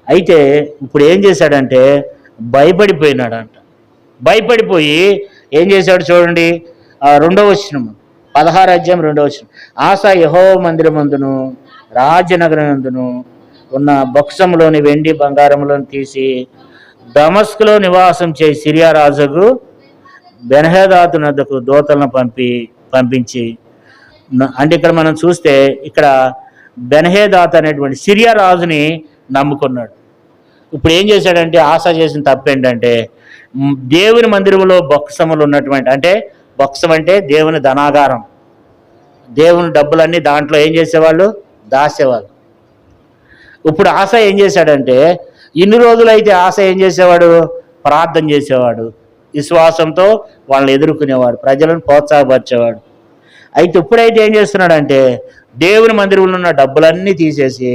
అయితే ఇప్పుడు ఏం చేశాడంటే భయపడిపోయినాడంట. భయపడిపోయి ఏం చేశాడు చూడండి, 2వ వచనము, 16వ అధ్యాయం 2వ వచనం. ఆసా యెహోవా మందిరమందును రాజనగరమందును ఉన్న బొక్సంలోని వెండి బంగారములను తీసి దమస్కులో నివాసం చేయి సిరియా రాజుకు బెన్హేదాతు నద్దకు దూతలను పంపించి, అంటే ఇక్కడ మనం చూస్తే ఇక్కడ బెన్హేదాత్ అనేటువంటి సిరియా రాజుని నమ్ముకున్నాడు. ఇప్పుడు ఏం చేశాడంటే ఆశ చేసిన తప్పేంటంటే దేవుని మందిరంలో బొక్సములు ఉన్నటువంటి, అంటే బొక్సం అంటే దేవుని ధనాగారం, దేవుని డబ్బులన్నీ దాంట్లో ఏం చేసేవాళ్ళు, దాచేవాళ్ళు. ఇప్పుడు ఆశ ఏం చేశాడంటే ఇన్ని రోజులైతే ఆశ ఏం చేసేవాడు, ప్రార్థన చేసేవాడు, విశ్వాసంతో వాళ్ళని ఎదుర్కొనేవాడు, ప్రజలను ప్రోత్సాహపరిచేవాడు. అయితే ఇప్పుడైతే ఏం చేస్తున్నాడంటే దేవుని మందిరంలో ఉన్న డబ్బులన్నీ తీసేసి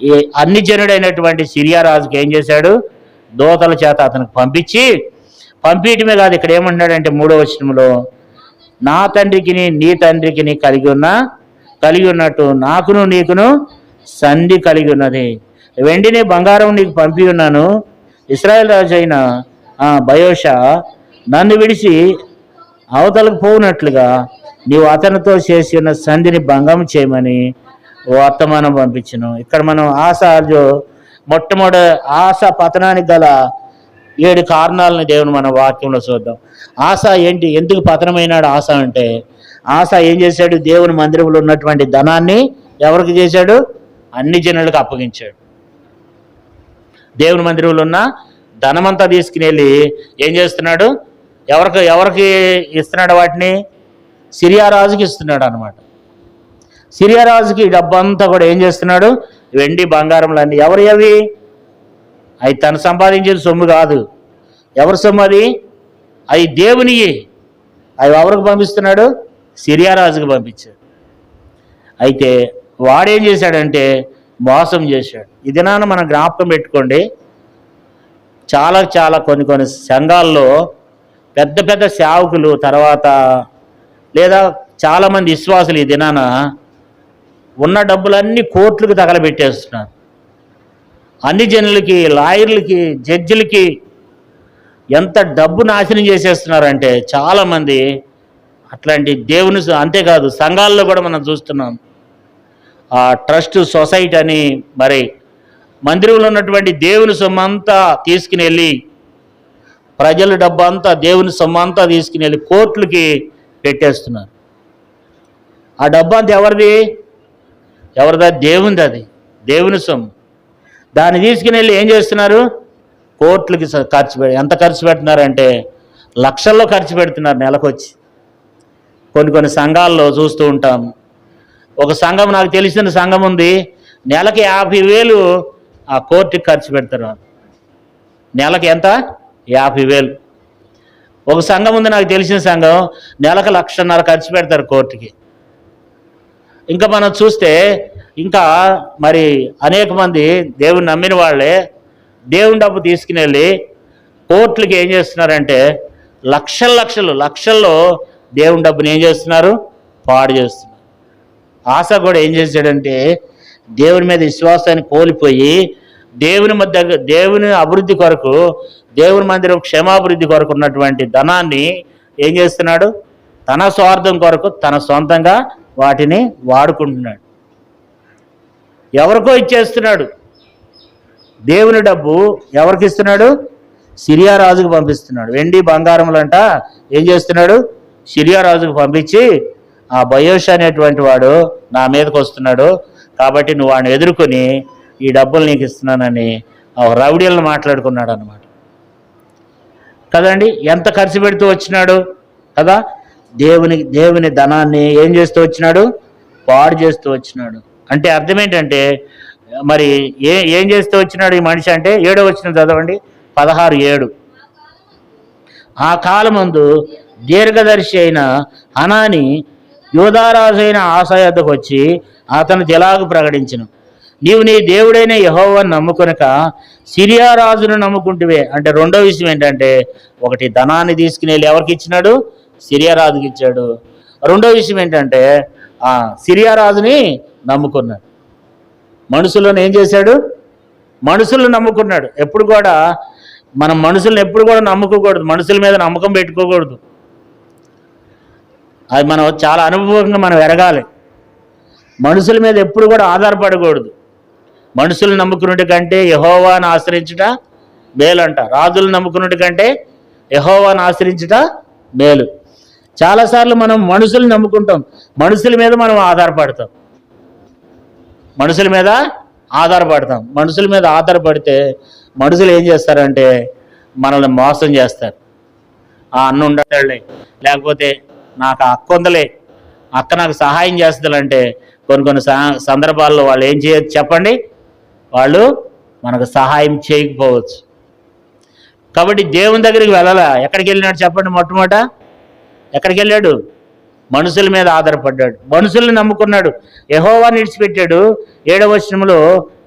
ఈ అన్ని జనుడైనటువంటి సిరియా రాజుకి ఏం చేశాడు, దూతల చేత అతనికి పంపించడమే కాదు, ఇక్కడ ఏమంటున్నాడంటే 3వ వచనంలో, నా తండ్రికి నీ తండ్రికి కలిగి ఉన్నట్టు నాకును నీకును సంధి కలిగి ఉన్నది. వెండిని బంగారం నీకు పంపి ఉన్నాను. ఇశ్రాయేల్ రాజు అయిన బయోష నన్ను విడిచి అవతలకు పోనట్లుగా నీవు అతనితో చేసి ఉన్న సంధిని భంగం చేయమని వర్తమానం పంపించను. ఇక్కడ మనం మొట్టమొదటి ఆశ పతనానికి గల 7 కారణాలను దేవుని మన వాక్యంలో చూద్దాం. ఆశ ఏంటి, ఎందుకు పతనమైనాడు ఆశ అంటే, ఆశ ఏం చేశాడు, దేవుని మందిరంలో ఉన్నటువంటి ధనాన్ని ఎవరికి చేశాడు, అన్ని జనులకు అప్పగించాడు. దేవుని మందిరంలో ఉన్న ధనమంతా తీసుకుని వెళ్ళి ఏం చేస్తున్నాడు, ఎవరికి ఇస్తున్నాడు, వాటిని సిరియా రాజుకి ఇస్తున్నాడు అనమాట. సిరియా రాజుకి డబ్బంతా కూడా ఏం చేస్తున్నాడు, వెండి బంగారంలన్నీ. ఎవరు అవి తను సంపాదించిన సొమ్ము కాదు, ఎవరి సొమ్ము అది దేవుని. అవి ఎవరికి పంపిస్తున్నాడు, సిరియా రాజుకి పంపించాడు. అయితే వాడేం చేశాడంటే మోసం చేశాడు. ఈ దినాన మనం జ్ఞాపకం పెట్టుకోండి, చాలా కొన్ని సంఘాల్లో పెద్ద పెద్ద సేవకులు తర్వాత లేదా చాలామంది విశ్వాసులు ఈ దినాన ఉన్న డబ్బులన్నీ కోట్లకు తగలబెట్టేస్తున్నారు. అన్ని జనులకి, లాయర్లకి, జడ్జిలకి ఎంత డబ్బు నాశనం చేసేస్తున్నారంటే చాలామంది అట్లాంటి దేవుని, అంతేకాదు సంఘాల్లో కూడా మనం చూస్తున్నాం. ఆ ట్రస్ట్ సొసైటీ అని మరి మందిరంలో ఉన్నటువంటి దేవుని సొమ్ము అంతా తీసుకుని వెళ్ళి, ప్రజల డబ్బు అంతా దేవుని సొమ్ము అంతా తీసుకుని వెళ్ళి కోర్టులకి పెట్టేస్తున్నారు. ఆ డబ్బు అంతా ఎవరిదా, దేవునిది. అది దేవుని సొమ్ము. దాన్ని తీసుకుని వెళ్ళి ఏం చేస్తున్నారు, కోట్లకి ఎంత ఖర్చు పెడుతున్నారంటే లక్షల్లో ఖర్చు పెడుతున్నారు నెలకొచ్చి. కొన్ని సంఘాల్లో చూస్తూ ఉంటాం. ఒక సంఘం, నాకు తెలిసిన సంఘం ఉంది, నెలకి 50,000 ఆ కోర్టుకి ఖర్చు పెడతారు. నెలకి ఎంత, 50,000. ఒక సంఘం ఉంది, నాకు తెలిసిన సంఘం, నెలకు 1,50,000 ఖర్చు పెడతారు కోర్టుకి. ఇంకా మనం చూస్తే ఇంకా మరి అనేక మంది దేవుని నమ్మిన వాళ్ళే దేవుని డబ్బు తీసుకుని వెళ్ళి కోర్టులకి ఏం చేస్తున్నారంటే లక్షల్లో దేవుని డబ్బుని ఏం చేస్తున్నారు, పాడు చేస్తున్నారు. ఆశ కూడా ఏం చేశాడంటే దేవుని మీద విశ్వాసాన్ని కోల్పోయి దేవుని అభివృద్ధి కొరకు, దేవుని మందిరం క్షేమాభివృద్ధి కొరకు ఉన్నటువంటి ధనాన్ని ఏం చేస్తున్నాడు, తన స్వార్థం కొరకు తన సొంతంగా వాటిని వాడుకుంటున్నాడు. ఎవరికో ఇచ్చేస్తున్నాడు. దేవుని డబ్బు ఎవరికి ఇస్తున్నాడు, సిరియా రాజుకు పంపిస్తున్నాడు. వెండి బంగారములంట ఏం చేస్తున్నాడు, సిరియా రాజుకు పంపించి, ఆ బయోష అనేటువంటి వాడు నా మీదకి వస్తున్నాడు కాబట్టి నువ్వు వాడిని ఎదుర్కొని ఈ డబ్బులు నీకు ఇస్తున్నానని రౌడీలను మాట్లాడుకున్నాడు అనమాట. కదండి, ఎంత ఖర్చు పెడుతూ వచ్చినాడు కదా, దేవుని ధనాన్ని ఏం చేస్తూ వచ్చినాడు, పాడు చేస్తూ వచ్చినాడు. అంటే అర్థం ఏంటంటే మరి ఏం చేస్తూ వచ్చినాడు ఈ మనిషి అంటే 7వ వచనం చదవండి, 16:7. ఆ కాలమందు దీర్ఘదర్శి అయిన హనాని యోధారాజు అయిన ఆసా యొద్దకు వచ్చి అతను ఎలాగూ ప్రకటించును, నీవు నీ దేవుడైన యెహోవాను నమ్ముకొనక సిరియా రాజును నమ్ముకుంటువే. అంటే రెండో విషయం ఏంటంటే, ఒకటి ధనాన్ని తీసుకుని వెళ్ళి ఎవరికి ఇచ్చినాడు? సిరియా రాజుకి ఇచ్చాడు. రెండో విషయం ఏంటంటే సిరియా రాజుని నమ్ముకున్నాడు. మనుషులను ఏం చేశాడు? మనుషులను నమ్ముకున్నాడు. ఎప్పుడు కూడా మనం మనుషులను ఎప్పుడు కూడా నమ్ముకోకూడదు, మనుషుల మీద నమ్మకం పెట్టుకోకూడదు. అది మనం చాలా అనుభవంగా మనం ఎరగాలి. మనుషుల మీద ఎప్పుడు కూడా ఆధారపడకూడదు. మనుషులు నమ్ముకున్నట్టు కంటే యెహోవాను ఆశ్రయించుట మేలంట. రాజులు నమ్ముకున్నట్టు కంటే యెహోవాను ఆశ్రయించుట మేలు. చాలాసార్లు మనం మనుషులు నమ్ముకుంటాం, మనుషుల మీద మనం ఆధారపడతాం. మనుషుల మీద ఆధారపడితే మనుషులు ఏం చేస్తారంటే మనల్ని మోసం చేస్తారు. ఆ అన్న ఉండలే, లేకపోతే నాకు అక్క ఉందలే, అక్క నాకు సహాయం చేస్తుందంటే కొన్ని సందర్భాల్లో వాళ్ళు ఏం చేయొచ్చు చెప్పండి? వాళ్ళు మనకు సహాయం చేయకపోవచ్చు. కాబట్టి దేవుని దగ్గరికి వెళ్ళాలా? ఎక్కడికి వెళ్ళినాడు చెప్పండి? మొట్టమొదట ఎక్కడికి వెళ్ళాడు? మనుషుల మీద ఆధారపడ్డాడు, మనుషుల్ని నమ్ముకున్నాడు, యెహోవాను విడిచిపెట్టాడు. 7వ వచనంలో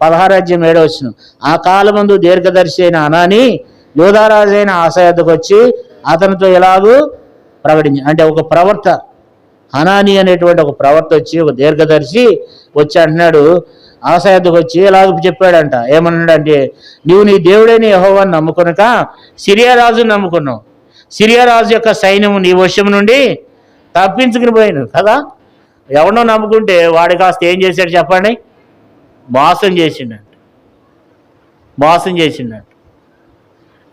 16:7 ఆ కాలమందు దీర్ఘదర్శి అయిన హనాని యోధారాజు అయిన ఆసా యొద్దకు వచ్చి అతనితో ఎలాగూ ప్రకటించి. అంటే ఒక ప్రవర్త, హనాని అనేటువంటి ఒక ప్రవర్త వచ్చి, ఒక దీర్ఘదర్శి వచ్చి అంటున్నాడు, ఆసా యొద్దకు వచ్చి ఎలాగ చెప్పాడంట. ఏమన్నాడంటే, నీవు నీ దేవుడైన యెహోవాను నమ్ముకొనక సిరియా రాజును నమ్ముకున్నావు, సిరియా రాజు యొక్క సైన్యము నీ వశం నుండి తప్పించుకుని పోయాను కదా. ఎవరినో నమ్ముకుంటే వాడు కాస్త ఏం చేశాడు చెప్పండి? మోసం చేసిండంట.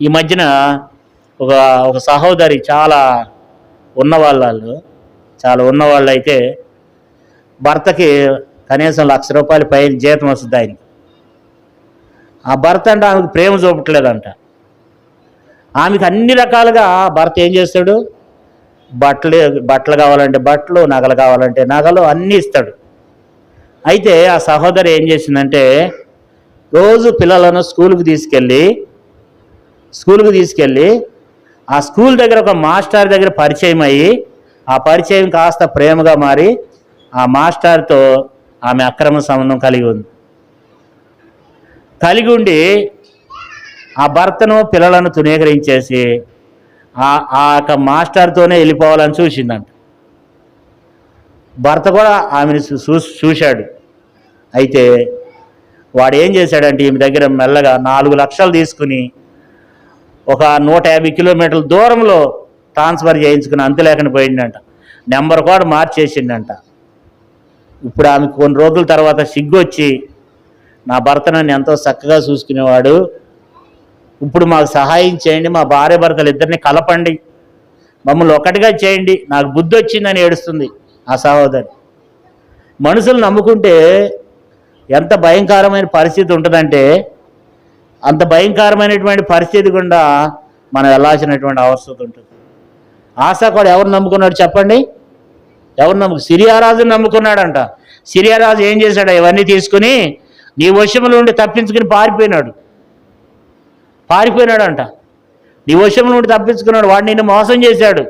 ఈ మధ్యన ఒక సహోదరి చాలా ఉన్నవాళ్ళు అయితే భర్తకి కనీసం ₹1,00,000 పైన జీతం వస్తుంది ఆయనకి. ఆ భర్త అంటే ఆమెకు ప్రేమ చూపట్లేదంట. ఆమెకు అన్ని రకాలుగా భర్త ఏం చేస్తాడు? బట్టలు కావాలంటే బట్టలు, నగలు కావాలంటే నగలు, అన్నీ ఇస్తాడు. అయితే ఆ సహోదరి ఏం చేసిందంటే, రోజు పిల్లలను స్కూల్కి తీసుకెళ్ళి ఆ స్కూల్ దగ్గర ఒక మాస్టర్ దగ్గర పరిచయం అయ్యి, ఆ పరిచయం కాస్త ప్రేమగా మారి ఆ మాస్టర్తో ఆమె అక్రమ సంబంధం కలిగి ఉండి ఆ భర్తను పిల్లలను తునీకరించేసి ఆ యొక్క మాస్టర్తోనే వెళ్ళిపోవాలని చూసిందంట. భర్త కూడా ఆమెను చూశాడు. అయితే వాడు ఏం చేశాడంటే ఈమె దగ్గర మెల్లగా 4 లక్షలు తీసుకుని ఒక 150 కిలోమీటర్ల దూరంలో ట్రాన్స్ఫర్ చేయించుకుని అంతు లేకుండా పోయిందంట. నెంబర్ కూడా మార్చేసిండంట. ఇప్పుడు ఆమె కొన్ని రోజుల తర్వాత సిగ్గొచ్చి, నా భర్త నన్ను ఎంతో చక్కగా చూసుకునేవాడు, ఇప్పుడు మాకు సహాయం చేయండి, మా భార్య భర్తలు ఇద్దరిని కలపండి, మమ్మల్ని ఒకటిగా చేయండి, నాకు బుద్ధి వచ్చిందని ఏడుస్తుంది ఆ సహోదరి. మనుషులు నమ్ముకుంటే ఎంత భయంకరమైన పరిస్థితి ఉంటుందంటే, అంత భయంకరమైనటువంటి పరిస్థితి గుండా మనం వెళ్ళాల్సినటువంటి అవసరం ఉంటుంది. ఆసా కూడా ఎవరు నమ్ముకున్నాడు చెప్పండి? సిరియా రాజుని నమ్ముకున్నాడంట. సిరియా రాజు ఏం చేశాడు? ఇవన్నీ తీసుకుని నీ వశముల నుండి తప్పించుకుని పారిపోయినాడంట. నీ వశముల నుండి తప్పించుకున్నాడు, వాడు నిన్ను మోసం చేశాడు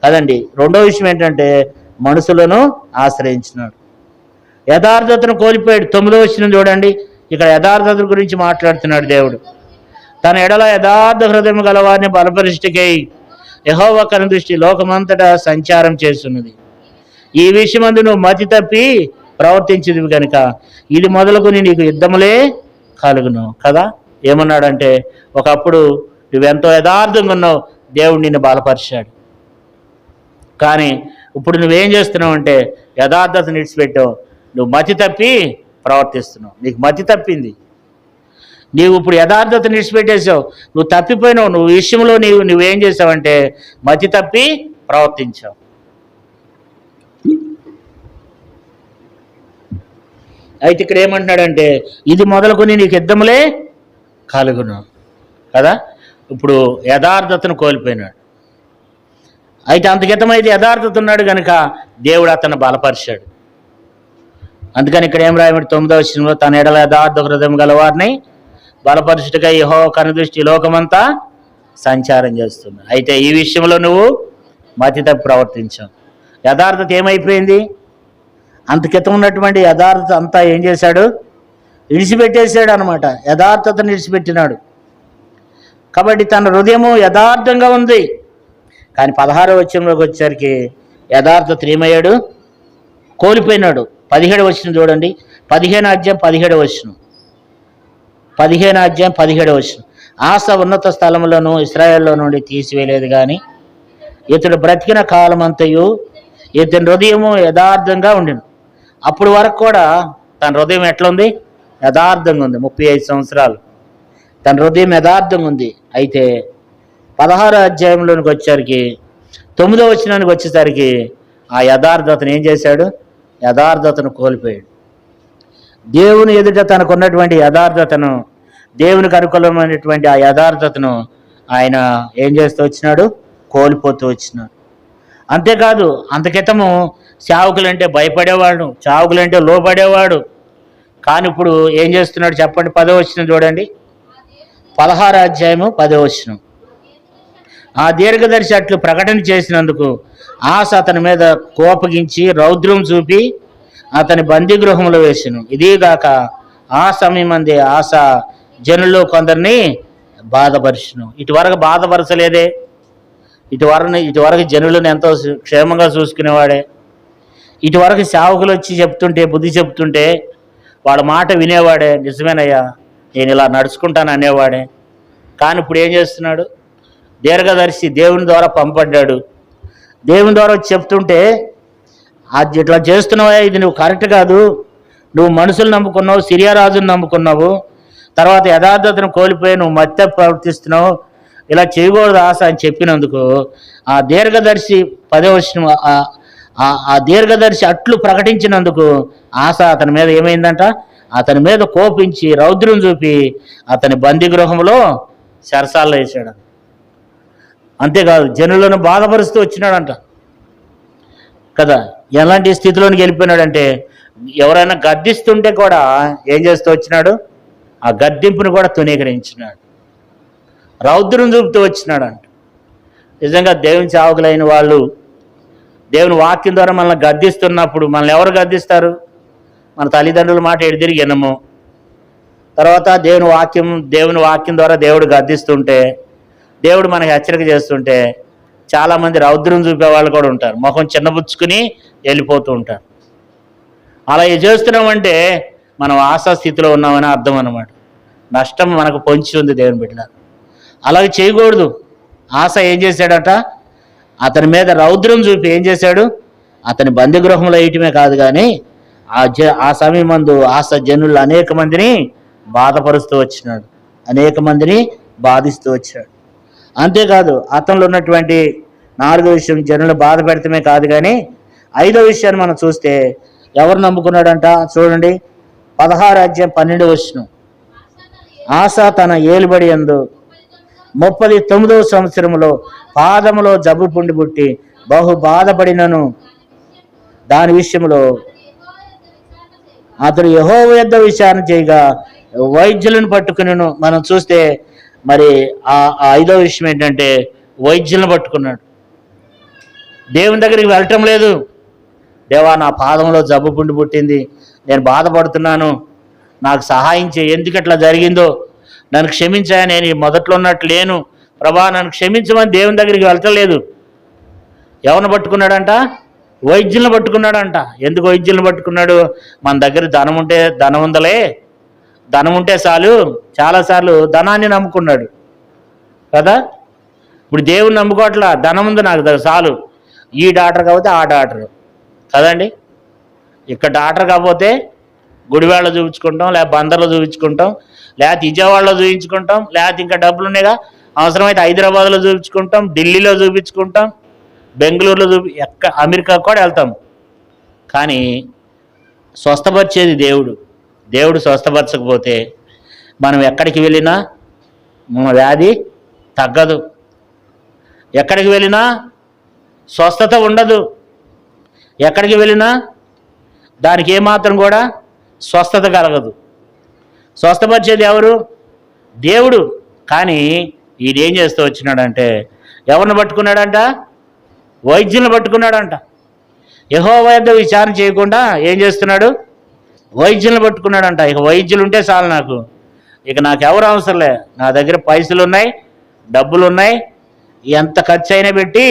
కదండి. రెండో విషయం ఏంటంటే, మనుషులను ఆశ్రయించినాడు, యథార్థతను కోల్పోయాడు. 9వ వచనం చూడండి, ఇక్కడ యథార్థత గురించి మాట్లాడుతున్నాడు దేవుడు. తన ఎడల యథార్థ హృదయం గలవారిని బలపరిష్టికై యెహోవా కనుదృష్టి లోకమంతటా సంచారం చేస్తున్నది. ఈ విషయమందు నువ్వు మతి తప్పి ప్రవర్తించింది కనుక ఇది మొదలుకొని నీకు యుద్ధములే కలుగును కదా. ఏమన్నాడంటే, ఒకప్పుడు నువ్వెంతో యథార్థంగా ఉన్నావు, దేవుడు నిన్ను బలపరిచాడు. కానీ ఇప్పుడు నువ్వేం చేస్తున్నావు అంటే, యథార్థతను విడిచిపెట్టావు, నువ్వు మతి తప్పి ప్రవర్తిస్తున్నావు, నీకు మతి తప్పింది. నీవు ఇప్పుడు యథార్థతను విడిచిపెట్టేసావు, నువ్వు తప్పిపోయినావు. నువ్వు విషయంలో నువ్వేం చేసావంటే మతి తప్పి ప్రవర్తించావు. అయితే ఇక్కడ ఏమంటున్నాడంటే, ఇది మొదలుకొని నీకు యుద్ధములే కలుగును కదా. ఇప్పుడు యథార్థతను కోల్పోయినాడు. అయితే అంతకితమైతే యథార్థత ఉన్నాడు కనుక దేవుడు అతను బలపరిచాడు. అందుకని ఇక్కడ ఏం రాయబడి 9వ వచనంలో, తన ఎడల యథార్థ హృదయం గలవారిని బలపరుచుటకై యెహోవా కనుదృష్టి లోకమంతా సంచారం చేస్తుంది. అయితే ఈ విషయంలో నువ్వు మతి తప్పి ప్రవర్తించాం. యథార్థత ఏమైపోయింది? అంత క్రితం ఉన్నటువంటి యథార్థత అంతా ఏం చేశాడు? విడిచిపెట్టేశాడు అనమాట. యథార్థతను విడిచిపెట్టినాడు. కాబట్టి తన హృదయము యథార్థంగా ఉంది. కానీ 16వ వచనంలోకి వచ్చేసరికి యథార్థతను ఏమయ్యాడు? కోల్పోయినాడు. 17వ వచనం చూడండి. 15వ అధ్యాయం 17వ వచనం. 15వ అధ్యాయం 17వ వచనం. ఆస ఉన్నత స్థలములను ఇశ్రాయేల్లో నుండి తీసివేయలేదు కానీ ఇతడు బ్రతికిన కాలమంతయు ఇతని హృదయము యథార్థంగా ఉండింది. అప్పుడు వరకు కూడా తన హృదయం ఎట్లుంది? యథార్థంగా ఉంది. 35 సంవత్సరాలు తన హృదయం యథార్థంగా ఉంది. అయితే 16వ అధ్యాయంలోనికి వచ్చేసరికి 9వ వచనానికి వచ్చేసరికి ఆ యథార్థతను ఏం చేశాడు? యథార్థతను కోల్పోయాడు. దేవుని ఎదుట తనకున్నటువంటి యథార్థతను, దేవునికి అనుకూలమైనటువంటి ఆ యథార్థతను ఆయన ఏం చేస్తూ వచ్చినాడు? కోల్పోతూ వచ్చినాడు. అంతేకాదు, అంతకితము సేవకులంటే భయపడేవాడు, చావుకులంటే లోపడేవాడు. కానీ ఇప్పుడు ఏం చేస్తున్నాడు చెప్పండి? 10వ వచనం చూడండి. 16వ అధ్యాయము 10వ వచనం. ఆ దీర్ఘదర్శి అట్లు ప్రకటన చేసినందుకు ఆశ అతని మీద కోపగించి రౌద్రం చూపి అతని బందీగృహంలో వేసెను. ఇదిగాక ఆ సమయం అందే ఆశ జనుల్లో కొందరిని బాధపరిచును. ఇటువరకు బాధపరచలేదే. ఇటువరకు జనులను ఎంతో క్షేమంగా చూసుకునేవాడే. ఇటువరకు సేవకులు వచ్చి చెప్తుంటే, బుద్ధి చెప్తుంటే వాళ్ళ మాట వినేవాడే. నిజమేనయ్యా, నేను ఇలా నడుచుకుంటాను అనేవాడే. కానీ ఇప్పుడు ఏం చేస్తున్నాడు? దీర్ఘదర్శి దేవుని ద్వారా పంపడ్డాడు. దేవుని ద్వారా వచ్చి చెప్తుంటే, అది ఇట్లా చేస్తున్నావా, ఇది నువ్వు కరెక్ట్ కాదు, నువ్వు మనుషులు నమ్ముకున్నావు, సిరియా రాజును నమ్ముకున్నావు, తర్వాత యథార్థతను కోల్పోయి నువ్వు మత్య ప్రవర్తిస్తున్నావు, ఇలా చేయకూడదు ఆశ అని చెప్పినందుకు ఆ దీర్ఘదర్శి 10వ వచనం, ఆ దీర్ఘదర్శి అట్లు ప్రకటించినందుకు ఆశ అతని మీద ఏమైందంట? అతని మీద కోపించి రౌద్రం చూపి అతని బందీగృహంలో చెరసాల్లో వేసాడు. అంతేకాదు, జనులను బాధపరుస్తూ వచ్చినాడంట కదా. ఎలాంటి స్థితిలోనికి వెళ్ళిపోయినాడంటే, ఎవరైనా గద్దిస్తుంటే కూడా ఏం చేస్తూ వచ్చినాడు? ఆ గద్దింపును కూడా తునీకరించినాడు. రౌద్రం చూపుతూ వచ్చినాడంట. నిజంగా దేవుని సేవకులైన వాళ్ళు దేవుని వాక్యం ద్వారా మనల్ని గద్దిస్తున్నప్పుడు మనల్ని ఎవరు గద్దిస్తారు? మన తల్లిదండ్రుల మాట ఎడిదిరిగి వినము. తర్వాత దేవుని వాక్యం ద్వారా దేవుడు గద్దిస్తుంటే, దేవుడు మనకి హెచ్చరిక చేస్తుంటే చాలామంది రౌద్రం చూపే వాళ్ళు కూడా ఉంటారు. ముఖం చిన్నబుచ్చుకుని వెళ్ళిపోతూ ఉంటారు. అలా చేస్తున్నామంటే మనం ఆశాస్థితిలో ఉన్నామని అర్థం అన్నమాట. నష్టం మనకు పొంచి ఉంది దేవుని బిడ్డ. అలాగే చేయకూడదు. ఆశ ఏం చేశాడట? అతని మీద రౌద్రం చూపి ఏం చేశాడు? అతని బందీగృహంలో వేయటమే కాదు కానీ ఆ సమయం మందు ఆశ జనులు అనేక మందిని బాధపరుస్తూ వచ్చినాడు, అనేక మందిని బాధిస్తూ వచ్చాడు. అంతేకాదు, అతనిలో ఉన్నటువంటి 4వ విషయం జనులు బాధ పెడతమే కాదు కానీ 5వ విషయాన్ని మనం చూస్తే ఎవరు నమ్ముకున్నాడంట? చూడండి, 16వ అధ్యాయం 12వ వచనం. ఆశ తన ఏలుబడి యందు 39వ సంవత్సరంలో పాదములో జబ్బు పుండి పుట్టి బహు బాధపడినను దాని విషయంలో అతడు యెహోవా యొద్ద విచారణ చేయగా వైద్యులను పట్టుకునేను. మనం చూస్తే మరి ఆ 5వ విషయం ఏంటంటే వైద్యులను పట్టుకున్నాడు. దేవుని దగ్గరికి వెళ్ళటం లేదు. దేవా, నా పాదంలో జబ్బు పుండి పుట్టింది, నేను బాధపడుతున్నాను, నాకు సహాయం చేయి, ఎందుకు ఇట్లా జరిగిందో నన్ను క్షమించా, నేను మొదట్లో ఉన్నట్టు లేను ప్రభా, నన్ను క్షమించమని దేవుని దగ్గరికి వెళ్ళటలేదు. ఎవరిని పట్టుకున్నాడంట? వైద్యులను పట్టుకున్నాడంట. ఎందుకు వైద్యులను పట్టుకున్నాడు? మన దగ్గర ధనం ఉంటే చాలు. చాలాసార్లు ధనాన్ని నమ్ముకున్నాడు కదా. ఇప్పుడు దేవుని నమ్ముకోవట్లా. ధనం ఉంది నాకు చాలు, ఈ డాక్టర్ కాకపోతే ఆ డాక్టర్ కదండి. ఇక్కడ డాక్టర్ కాకపోతే గుడివాడలో చూపించుకుంటాం, లేకపోతే బందర్లో చూపించుకుంటాం, లేకపోతే విజయవాడలో చూపించుకుంటాం, లేకపోతే ఇంకా డబ్బులు ఉన్నాయిగా అవసరమైతే హైదరాబాద్లో చూపించుకుంటాం, ఢిల్లీలో చూపించుకుంటాం, బెంగళూరులో అమెరికా కూడా వెళ్తాం. కానీ స్వస్థపరిచేది దేవుడు. దేవుడు స్వస్థపరచకపోతే మనం ఎక్కడికి వెళ్ళినా మన వ్యాధి తగ్గదు, ఎక్కడికి వెళ్ళినా స్వస్థత ఉండదు, ఎక్కడికి వెళ్ళినా దానికి ఏమాత్రం కూడా స్వస్థత కలగదు. స్వస్థపరిచేది ఎవరు? దేవుడు. కానీ ఈయనేం చేస్తూ వచ్చినాడంటే ఎవరిని పట్టుకున్నాడంట? వైద్యులను పట్టుకున్నాడంట. యెహోవా యొద్ద విచారణ చేయకుండా ఏం చేస్తున్నాడు? వైద్యులను పట్టుకున్నాడంట. ఇక వైద్యులు ఉంటే చాలు నాకు ఎవరు అవసరం లే, నా దగ్గర పైసలు ఉన్నాయి, డబ్బులు ఉన్నాయి, ఎంత ఖర్చు అయినా పెట్టి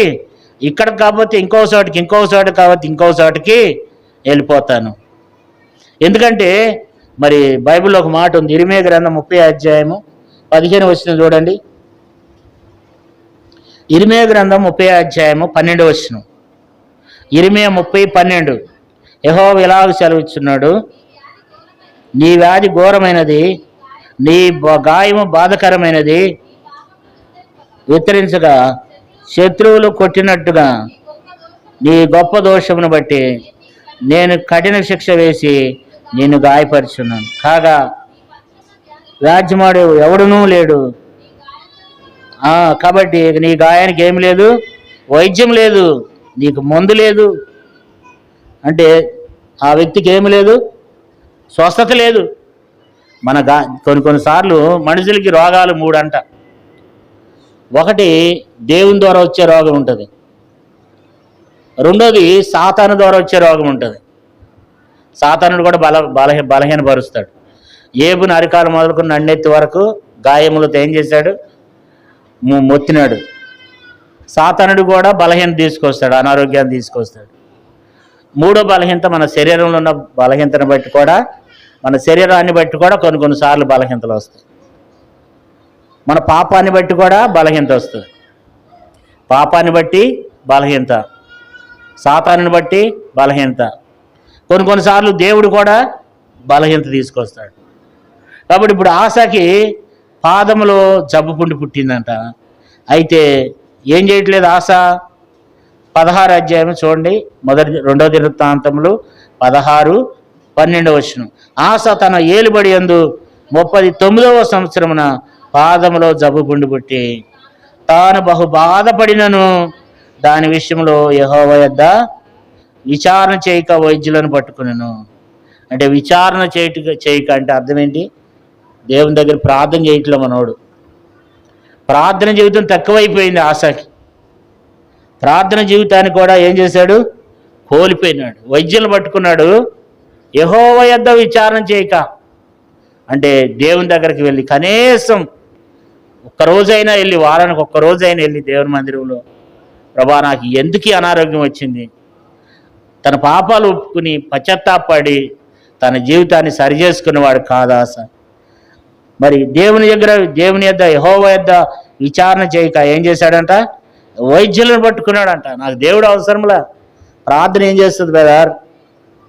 ఇక్కడ కాకపోతే ఇంకో చోటికి, ఇంకో చోట కాకపోతే ఇంకో చోటికి వెళ్ళిపోతాను. ఎందుకంటే మరి బైబిల్లో ఒక మాట ఉంది, ఇర్మీయా గ్రంథం 30 చూడండి. ఇర్మీయా గ్రంథం 30 ఇర్మీయా 30:12 యెహోవా ఇలాగ సెలవిస్తున్నాడు, నీ వ్యాధి ఘోరమైనది, నీ గాయము బాధకరమైనది, విస్తరించగా శత్రువులు కొట్టినట్టుగా నీ గొప్ప దోషమును బట్టి నేను కఠిన శిక్ష వేసి నిన్ను గాయపరుచున్నాను. కాగా వ్యాజ్యమాడు ఎవడునూ లేడు. కాబట్టి నీ గాయానికి ఏమి లేదు, వైద్యం లేదు, నీకు మందు లేదు. అంటే ఆ వ్యక్తికి ఏమి లేదు, స్వస్థత లేదు. కొన్నిసార్లు మనుషులకి రోగాలు 3 అంట. ఒకటి దేవుని ద్వారా వచ్చే రోగం ఉంటుంది, రెండోది సాతాను ద్వారా వచ్చే రోగం ఉంటుంది. సాతానుడు కూడా బలహీనపరుస్తాడు. ఏబుని అరికాలు మొదలుకుని నన్నెత్తి వరకు గాయములతో ఏం చేశాడు? మొత్తినాడు. సాతానుడు కూడా బలహీనత తీసుకొస్తాడు, అనారోగ్యాన్ని తీసుకొస్తాడు. మూడో బలహీనత మన శరీరంలో ఉన్న బలహీనతను బట్టి కూడా, మన శరీరాన్ని బట్టి కూడా కొన్నిసార్లు బలహీనతలు వస్తాయి. మన పాపాన్ని బట్టి కూడా బలహీనత వస్తుంది. పాపాన్ని బట్టి బలహీనత, సాతానుని బట్టి బలహీనత, కొన్నిసార్లు దేవుడు కూడా బలహీనత తీసుకొస్తాడు. కాబట్టి ఇప్పుడు ఆశకి పాదములో జబ్బు పుండి పుట్టిందంట. అయితే ఏం చేయట్లేదు ఆశ? 16 చూడండి, 2వ దినవృత్తాంతములు 16:12 ఆశ తన ఏలుబడి యందు 39వ సంవత్సరమున పాదములో జబ్బు పుండి పుట్టి తాను బహు బాధపడినను దాని విషయంలో యెహోవా యొద్ద విచారణ చేయక వైద్యులను పట్టుకునేను. అంటే విచారణ చేయక అంటే అర్థం ఏంటి? దేవుని దగ్గర ప్రార్థన చేయట్లే మనోడు. ప్రార్థన జీవితం తక్కువైపోయింది ఆశకి. ప్రార్థన జీవితాన్ని కూడా ఏం చేశాడు? కోల్పోయినాడు. వైద్యులను పట్టుకున్నాడు. యెహోవా యొద్ద విచారణ చేయక అంటే దేవుని దగ్గరికి వెళ్ళి కనీసం ఒక్కరోజైనా వెళ్ళి, వారానికి ఒక్కరోజైనా వెళ్ళి దేవుని మందిరంలో, ప్రభా నాకు ఎందుకు అనారోగ్యం వచ్చింది, తన పాపాలు ఒప్పుకుని పశ్చాత్తాపడి తన జీవితాన్ని సరిచేసుకునేవాడు కాదు ఆశ. మరి దేవుని యొద్ద యెహోవా యొద్ద విచారణ చేయక ఏం చేశాడంట? వైద్యులను పట్టుకున్నాడంట. నాకు దేవుడు అవసరంలా. ప్రార్థన ఏం చేస్తుంది బ్రదర్?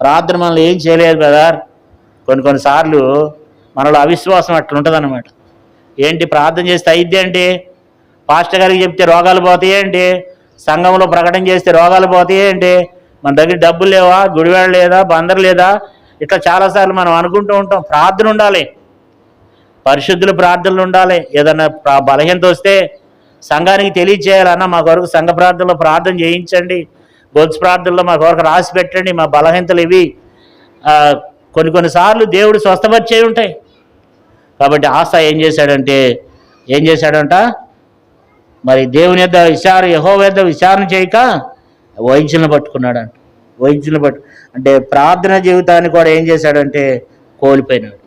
ప్రార్థన మనల్ని ఏం చేయలేదు బ్రదర్. కొన్నిసార్లు మనలో అవిశ్వాసం అట్లుంటుంది అన్నమాట. ఏంటి ప్రార్థన చేస్తే అయిద్ది ఏంటి? పాస్టర్ గారికి చెప్తే రోగాలు పోతాయి ఏంటి? సంఘంలో ప్రకటన చేస్తే రోగాలు పోతాయి ఏంటి? మన దగ్గర డబ్బులు లేవా, గుడివాడ లేదా, బందరు లేదా? ఇట్లా చాలాసార్లు మనం అనుకుంటూ ఉంటాం. ప్రార్థన ఉండాలి, పరిశుద్ధుల ప్రార్థనలు ఉండాలి. ఏదన్నా బలహీనత వస్తే సంఘానికి తెలియచేయాలన్నా మా కొరకు సంఘ ప్రార్థనలో ప్రార్థన చేయించండి, గొలుసు ప్రార్థనలో మా కొరకు రాసి పెట్టండి, మా బలహీనతలు ఇవి. కొన్నిసార్లు దేవుడు స్వస్థపరిచే ఉంటాయి. కాబట్టి ఆశ ఏం చేశాడంట? మరి దేవుని యొద్ద యెహోవా యొద్ద విచారణ చేయక వైద్యులను పట్టుకున్నాడంట. అంటే ప్రార్థన జీవితాన్ని కూడా ఏం చేశాడంటే కోల్పోయినాడు.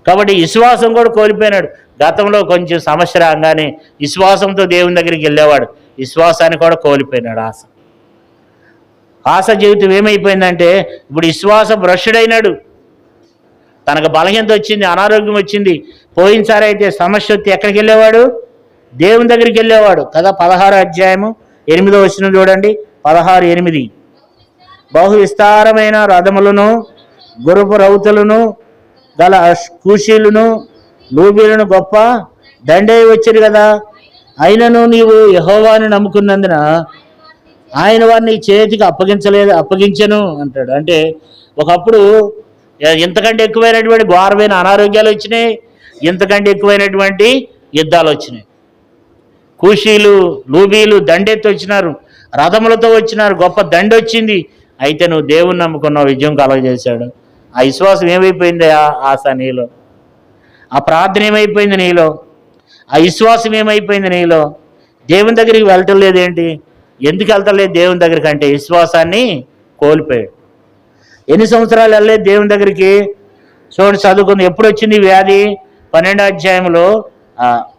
కాబట్టి విశ్వాసం కూడా కోల్పోయినాడు. గతంలో కొంచెం సమస్య రాగానే విశ్వాసంతో దేవుని దగ్గరికి వెళ్ళేవాడు, విశ్వాసాన్ని కూడా కోల్పోయినాడు. ఆశ జీవితం ఏమైపోయిందంటే ఇప్పుడు విశ్వాసం భ్రష్టుడైనాడు. తనకు బలహీనత వచ్చింది, అనారోగ్యం వచ్చింది. పోయినసారి అయితే సమస్య వస్తే ఎక్కడికి వెళ్ళేవాడు? దేవుని దగ్గరికి వెళ్ళేవాడు కదా. 16:8 చూడండి. 16:8 బహు విస్తారమైన రథములను, గురుపు రౌతులను గల కూషీలను, లూబీలను గొప్ప దండే వచ్చారు కదా. అయినను నీవు యెహోవాను నమ్ముకున్నందున ఆయన వారిని చేతికి అప్పగించను అంటాడు. అంటే ఒకప్పుడు ఇంతకంటే ఎక్కువైనటువంటి ఘోరమైన అనారోగ్యాలు వచ్చినాయి, ఇంతకంటే ఎక్కువైనటువంటి యుద్ధాలు వచ్చినాయి. కూషీలు, లూబీలు దండెత్తి వచ్చినారు, రథములతో వచ్చినారు, గొప్ప దండి వచ్చింది. అయితే నువ్వు దేవుని నమ్ముకున్నావు, విజయం కలగజేశాడు. ఆ విశ్వాసం ఏమైపోయింది? ఆశ నీలో. ఆ ప్రార్థన ఏమైపోయింది నీలో? ఆ విశ్వాసం ఏమైపోయింది నీలో? దేవుని దగ్గరికి వెళ్ళటం లేదేంటి? ఎందుకు వెళ్తలేదు దేవుని దగ్గరికి అంటే విశ్వాసాన్ని కోల్పోయాడు. ఎన్ని సంవత్సరాలు వెళ్ళలేదు దేవుని దగ్గరికి? చూడండి, చదువుకుంది. ఎప్పుడు వచ్చింది వ్యాధి? 12వ అధ్యాయంలో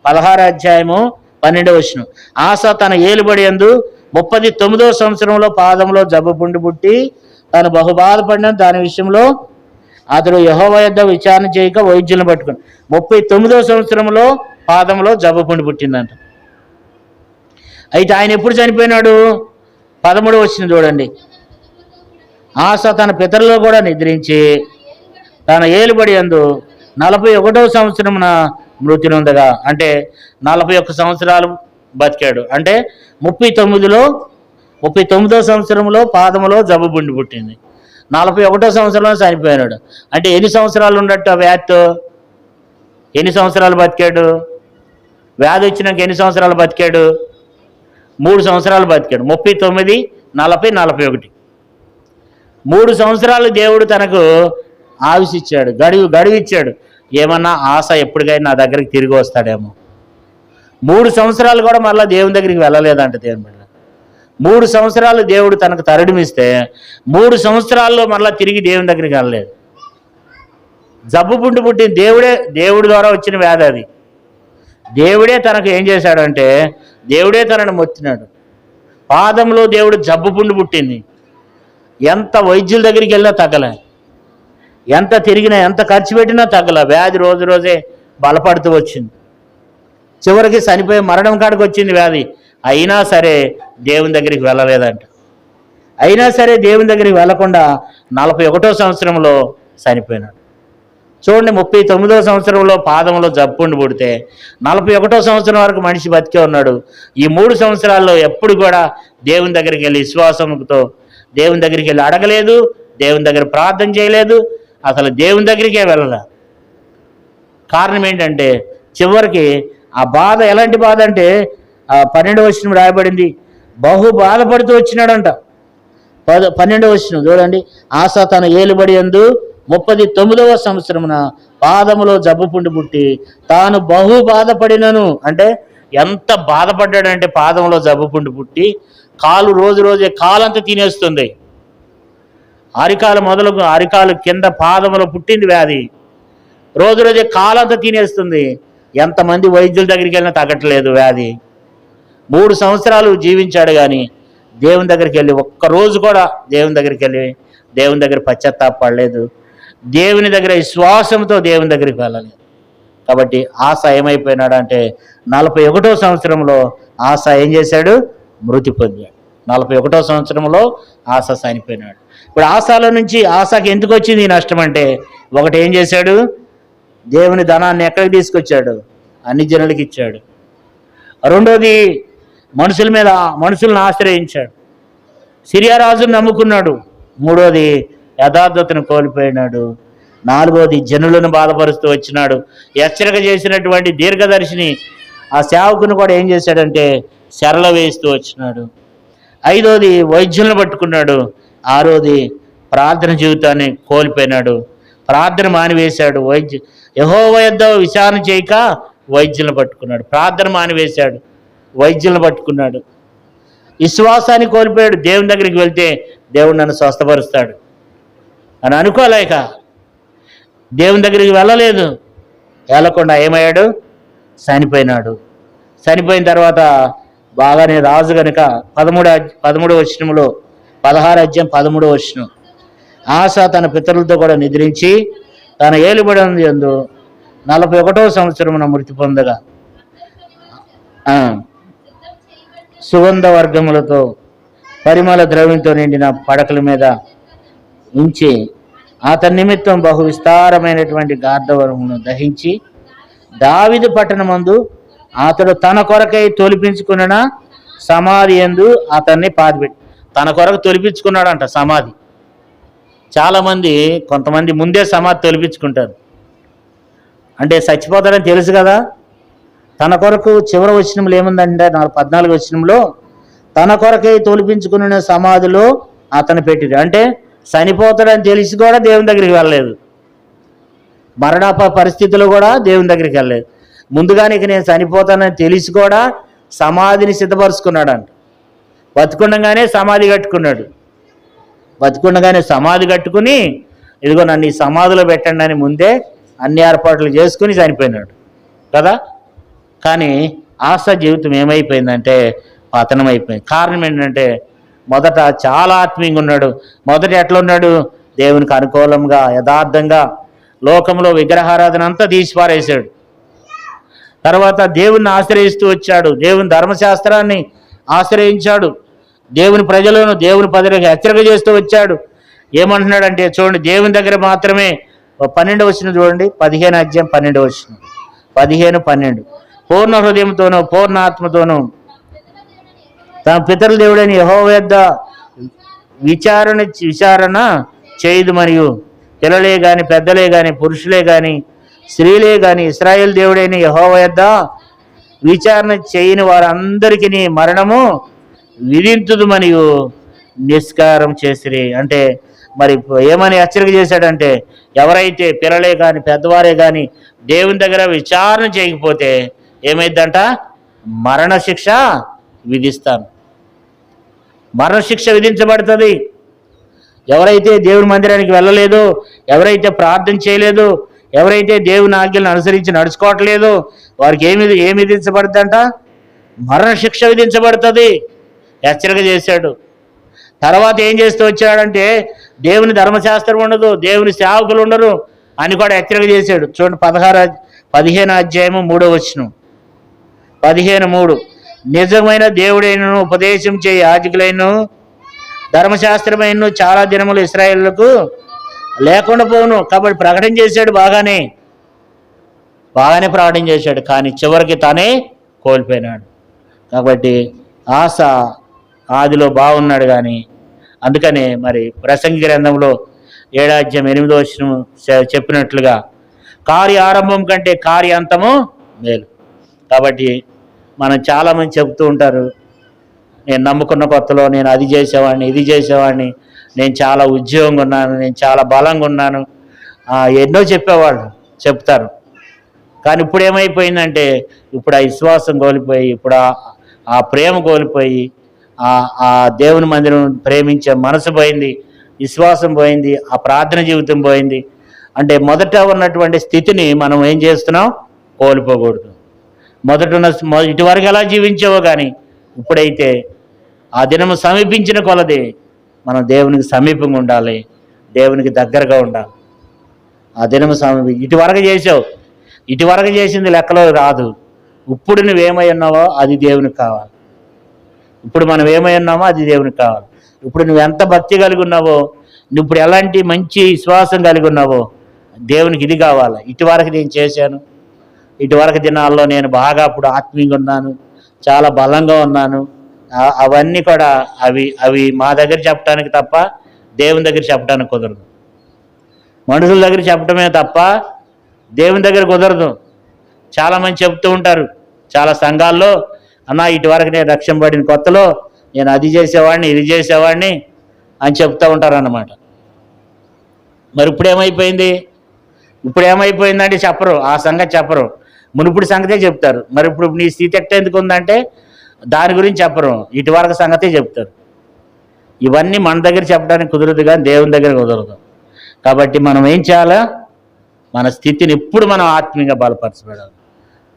16వ అధ్యాయము 12వ వచనం. ఆసా తన ఏలుబడి యందు 39వ సంవత్సరంలో పాదంలో జబ్బు పుట్టి తాను బహుబాధపడిన దాని విషయంలో అతడు యెహోవా యొద్ద విచారణ చేయక వైద్యులను పట్టుకుని 39వ సంవత్సరంలో పాదంలో జబ్బు పుట్టిందంట. అయితే ఆయన ఎప్పుడు చనిపోయినాడు? 13వ వచనం చూడండి. ఆసా తన పితరులో కూడా నిద్రించి తన ఏలుబడి యందు 41వ సంవత్సరమున మృతి నొందగా, అంటే 41 సంవత్సరాలు బతికాడు. అంటే 39వ సంవత్సరంలో పాదములో జబ్బు పుట్టింది, 41వ సంవత్సరంలో చనిపోయినాడు. అంటే ఎన్ని సంవత్సరాలు ఉన్నట్టు ఆ వ్యాధితో? ఎన్ని సంవత్సరాలు బతికాడు? వ్యాధి వచ్చినాక ఎన్ని సంవత్సరాలు బతికాడు? 3 సంవత్సరాలు బతికాడు. 39, 40, 41. 3 సంవత్సరాలు దేవుడు తనకు ఆయుష్ ఇచ్చాడు, గడువు ఇచ్చాడు. ఏమన్నా ఆశ ఎప్పటికైనా నా దగ్గరికి తిరిగి వస్తాడేమో. 3 సంవత్సరాలు కూడా మళ్ళీ దేవుని దగ్గరికి వెళ్ళలేదంట. దేవుని బిడ్డ 3 సంవత్సరాలు దేవుడు తనకు తరడిమిస్తే 3 సంవత్సరాల్లో మళ్ళీ తిరిగి దేవుని దగ్గరికి వెళ్ళలేదు. జబ్బు పుట్టిన దేవుడి ద్వారా వచ్చిన వ్యాధి అది. దేవుడే తనకు ఏం చేశాడంటే దేవుడే తనను మొత్తినాడు. పాదంలో దేవుడు జబ్బు పుట్టింది. ఎంత వైద్యుల దగ్గరికి వెళ్ళినా తగ్గలే, ఎంత తిరిగినా, ఎంత ఖర్చు పెట్టినా తగ్గల. వ్యాధి రోజు రోజే బలపడుతూ వచ్చింది. చివరికి చనిపోయి మరణం కాడికి వచ్చింది వ్యాధి. అయినా సరే దేవుని దగ్గరికి వెళ్ళలేదంట. అయినా సరే దేవుని దగ్గరికి వెళ్లకుండా 41వ సంవత్సరంలో చనిపోయినాడు. చూడండి, 39వ సంవత్సరంలో పాదంలో జబ్బు పుడితే 41వ సంవత్సరం వరకు మనిషి బతికే ఉన్నాడు. ఈ 3 సంవత్సరాల్లో ఎప్పుడు కూడా దేవుని దగ్గరికి వెళ్ళి విశ్వాసంతో దేవుని దగ్గరికి వెళ్ళి అడగలేదు, దేవుని దగ్గర ప్రార్థన చేయలేదు, అసలు దేవుని దగ్గరికే వెళ్ళలే. కారణం ఏంటంటే చివరికి ఆ బాధ ఎలాంటి బాధ అంటే 12వ వచనం రాయబడింది, బహు బాధపడుతూ వచ్చినాడంట. 12వ వచనం చూడండి. ఆసా తన ఏలుబడి యందు 39వ సంవత్సరమున పాదములో జబ్బు పుట్టి తాను బహు బాధపడినను, అంటే ఎంత బాధపడ్డాడంటే పాదంలో జబ్బు పుట్టి కాలు రోజు రోజే కాలంతా తినేస్తుంది. అరికాలు కింద పాదములో పుట్టింది వ్యాధి. రోజు రోజే కాలంతా తినేస్తుంది. ఎంతమంది వైద్యుల దగ్గరికి వెళ్ళినా తగ్గట్లేదు వ్యాధి. 3 సంవత్సరాలు జీవించాడు కానీ దేవుని దగ్గరికి వెళ్ళి ఒక్కరోజు కూడా దేవుని దగ్గరికి వెళ్ళి దేవుని దగ్గర పశ్చాత్తాపడలేదు. దేవుని దగ్గర విశ్వాసంతో దేవుని దగ్గరికి వెళ్ళలేదు. కాబట్టి ఆశ ఏమైపోయినాడు అంటే 41వ సంవత్సరంలో ఆశ ఏం చేశాడు? మృతి పొందాడు. 41వ సంవత్సరంలో ఆశ చనిపోయినాడు. ఇప్పుడు ఆశలో నుంచి ఆశకి ఎందుకు వచ్చింది ఈ నష్టం అంటే, ఒకటి ఏం చేశాడు? దేవుని ధనాన్ని ఎక్కడికి తీసుకొచ్చాడు? అన్ని జనులకి ఇచ్చాడు. రెండోది మనుషులను ఆశ్రయించాడు. సిరియా రాజును నమ్ముకున్నాడు. మూడోది యథార్థతను కోల్పోయినాడు. నాలుగోది జనులను బాధపరుస్తూ వచ్చినాడు. హెచ్చరిక చేసినటువంటి దీర్ఘదర్శిని ఆ సేవకుని కూడా ఏం చేశాడంటే శరల వేస్తూ వచ్చినాడు. ఐదోది వైద్యులను పట్టుకున్నాడు. ఆరోది ప్రార్థన జీవితాన్ని కోల్పోయినాడు. ప్రార్థన మానివేశాడు. యెహోవా యొద్ద విచారణ చేయక వైద్యులను పట్టుకున్నాడు. ప్రార్థన మానివేశాడు, వైద్యులను పట్టుకున్నాడు. విశ్వాసాన్ని కోల్పోయాడు. దేవుని దగ్గరికి వెళ్తే దేవుడు నన్ను స్వస్థపరుస్తాడు అని అనుకోలేక దేవుని దగ్గరికి వెళ్ళలేదు. వెళ్ళకుండా ఏమయ్యాడు? చనిపోయినాడు. చనిపోయిన తర్వాత బాగానే రాజు కనుక 13వ వచనంలో 16వ అధ్యాయం 13వ వచనం, ఆశ తన పితరులతో కూడా నిద్రించి తన ఏలుబడి యందు 41వ సంవత్సరమున మృతి పొందగా సుగంధ వర్గములతో పరిమళ ద్రవ్యంతో నిండిన పడకల మీద ఉంచి అతని నిమిత్తం బహు విస్తారమైనటువంటి గార్ధవరమును దహించి దావీదు పట్టణమందు అతడు తన కొరకై తొలిపించుకున్న సమాధి యందు అతన్ని పాతిపెట్టి, తన కొరకు తొలిపించుకున్నాడంట సమాధి. కొంతమంది ముందే సమాధి తొలిపించుకుంటారు. అంటే చచ్చిపోతాడని తెలుసు కదా. తన కొరకు చివరి వచనంలో ఏముందంటే 14వ వచనంలో తన కొరకై తొలిపించుకున్న సమాధిలో అతను పెట్టిరు. అంటే చనిపోతాడని తెలిసి కూడా దేవుని దగ్గరికి వెళ్ళలేదు. మరణాప పరిస్థితుల్లో కూడా దేవుని దగ్గరికి వెళ్ళలేదు. ముందుగానే నేను చనిపోతానని తెలిసి కూడా సమాధిని సిద్ధపరుచుకున్నాడంట. బతికుండగానే సమాధి కట్టుకున్నాడు. బతికుండగానే సమాధి కట్టుకుని ఇదిగో నన్ను ఈ సమాధిలో పెట్టండి అని ముందే అన్ని ఏర్పాట్లు చేసుకుని చనిపోయినాడు కదా. కానీ ఆశ జీవితం ఏమైపోయిందంటే పతనం అయిపోయింది. కారణం ఏంటంటే మొదట చాలా ఆత్మీయంగా ఉన్నాడు. మొదట ఎట్లా ఉన్నాడు? దేవునికి అనుకూలంగా యథార్థంగా లోకంలో విగ్రహారాధన అంతా తీసిపారేశాడు. తర్వాత దేవుణ్ణి ఆశ్రయిస్తూ వచ్చాడు. దేవుని ధర్మశాస్త్రాన్ని ఆశ్రయించాడు. దేవుని ప్రజలను దేవుని ప్రజలకు హెచ్చరిక చేస్తూ వచ్చాడు. ఏమంటున్నాడంటే చూడండి, దేవుని దగ్గర మాత్రమే 12 వచనం చూడండి, 15 అధ్యాయం 12 వచనం, 15-12. పూర్ణ హృదయంతోనూ పూర్ణ ఆత్మతోనూ తన పితరుల దేవుడైన యెహోవా యొద్ద విచారణ చేయదు. మరియు పిల్లలే గాని పెద్దలే గాని పురుషులే గాని స్త్రీలే గాని ఇశ్రాయేలు దేవుడైన యెహోవా యొద్ద విచారణ చేయని వారందరికీ మరణము విధింతుదు మరియు నిష్కారం చేసిరి. అంటే మరి ఏమని హెచ్చరిక చేశాడంటే, ఎవరైతే పిల్లలే కానీ పెద్దవారే కానీ దేవుని దగ్గర విచారణ చేయకపోతే ఏమైందంట? మరణశిక్ష విధిస్తాను. మరణశిక్ష విధించబడుతుంది. ఎవరైతే దేవుని మందిరానికి వెళ్ళలేదో, ఎవరైతే ప్రార్థన చేయలేదో, ఎవరైతే దేవుని ఆజ్ఞలను అనుసరించి నడుచుకోవట్లేదో వారికి ఏమి విధించబడుతుందంట? మరణశిక్ష విధించబడుతుంది. హెచ్చరిక చేశాడు. తర్వాత ఏం చేస్తూ వచ్చాడంటే, దేవుని ధర్మశాస్త్రం ఉండదు, దేవుని సేవకులు ఉండరు అని కూడా హెచ్చరిక చేశాడు. చూడండి 15 అధ్యాయము 3వ వచనం, 15:3. నిజమైన దేవుడైనను ఉపదేశం చేయ యాజకులైన ధర్మశాస్త్రమైన చాలా దినములు ఇశ్రాయేలులకు లేకుండా పోను. కాబట్టి ప్రకటన చేశాడు, బాగానే ప్రకటన చేశాడు. కానీ చివరికి తానే కోల్పోయినాడు. కాబట్టి ఆశ ఆదిలో బాగున్నాడు. కానీ అందుకనే మరి ప్రసంగి గ్రంథంలో 7వ అధ్యాయం 8వ వచనం చెప్పినట్లుగా కార్య ఆరంభం కంటే కార్యాంతము మేలు. కాబట్టి మనం చాలామంది చెబుతూ ఉంటారు, నేను నమ్ముకున్న కొత్తలో నేను అది చేసేవాడిని, ఇది చేసేవాడిని, నేను చాలా ఉద్యోగంగా ఉన్నాను, నేను చాలా బలంగా ఉన్నాను, ఎన్నో చెప్పేవాళ్ళు చెప్తారు. కానీ ఇప్పుడు ఏమైపోయిందంటే, ఇప్పుడు ఆ విశ్వాసం కోల్పోయి, ఇప్పుడు ఆ ప్రేమ కోల్పోయి, ఆ దేవుని మందిరం ప్రేమించే మనసు పోయింది, విశ్వాసం పోయింది, ఆ ప్రార్థన జీవితం పోయింది. అంటే మొదట ఉన్నటువంటి స్థితిని మనం ఏం చేస్తున్నాం? కోల్పోకూడదు. ఇటువరకు ఎలా జీవించావో కానీ ఇప్పుడైతే ఆ దినము సమీపించిన కొలది మనం దేవునికి సమీపంగా ఉండాలి, దేవునికి దగ్గరగా ఉండాలి. ఆ దినము ఇటువరకు చేసింది లెక్కలో రాదు. ఇప్పుడు నువ్వేమై ఉన్నావో అది దేవునికి కావాలి. ఇప్పుడు మనం ఏమై ఉన్నామో అది దేవునికి కావాలి. ఇప్పుడు నువ్వు ఎంత భక్తి కలిగి ఉన్నావో, నువ్వు ఇప్పుడు ఎలాంటి మంచి విశ్వాసం కలిగి ఉన్నావో దేవునికి ఇది కావాలి. ఇటువరకు నేను చేశాను, ఇటువరకు దినాల్లో నేను బాగా అప్పుడు ఆత్మీయంగా ఉన్నాను, చాలా బలంగా ఉన్నాను, అవన్నీ కూడా అవి మా దగ్గర చెప్పడానికి తప్ప దేవుని దగ్గర చెప్పడానికి కుదరదు. మనుషుల దగ్గర చెప్పడమే తప్ప దేవుని దగ్గర కుదరదు. చాలామంది చెప్తూ ఉంటారు చాలా సంఘాల్లో, అన్న ఇటువరకు నేను రక్షణ పడిన కొత్తలో నేను అది చేసేవాడిని, ఇది చేసేవాడిని అని చెప్తూ ఉంటారు అన్నమాట. మరి ఇప్పుడు ఏమైపోయిందంటే చెప్పరు, ఆ సంగతి చెప్పరు, మునుపుడి సంగతే చెప్తారు. మరి ఇప్పుడు నీ స్థితి ఎట్ట ఎందుకు ఉందంటే దాని గురించి చెప్పరు, ఇటువరకు సంగతే చెప్తారు. ఇవన్నీ మన దగ్గర చెప్పడానికి కుదరదు, కానీ దేవుని దగ్గర కుదరదు. కాబట్టి మనం ఏం చేయాలా? మన స్థితిని ఇప్పుడు మనం ఆత్మీయంగా బలపరచబడాలి.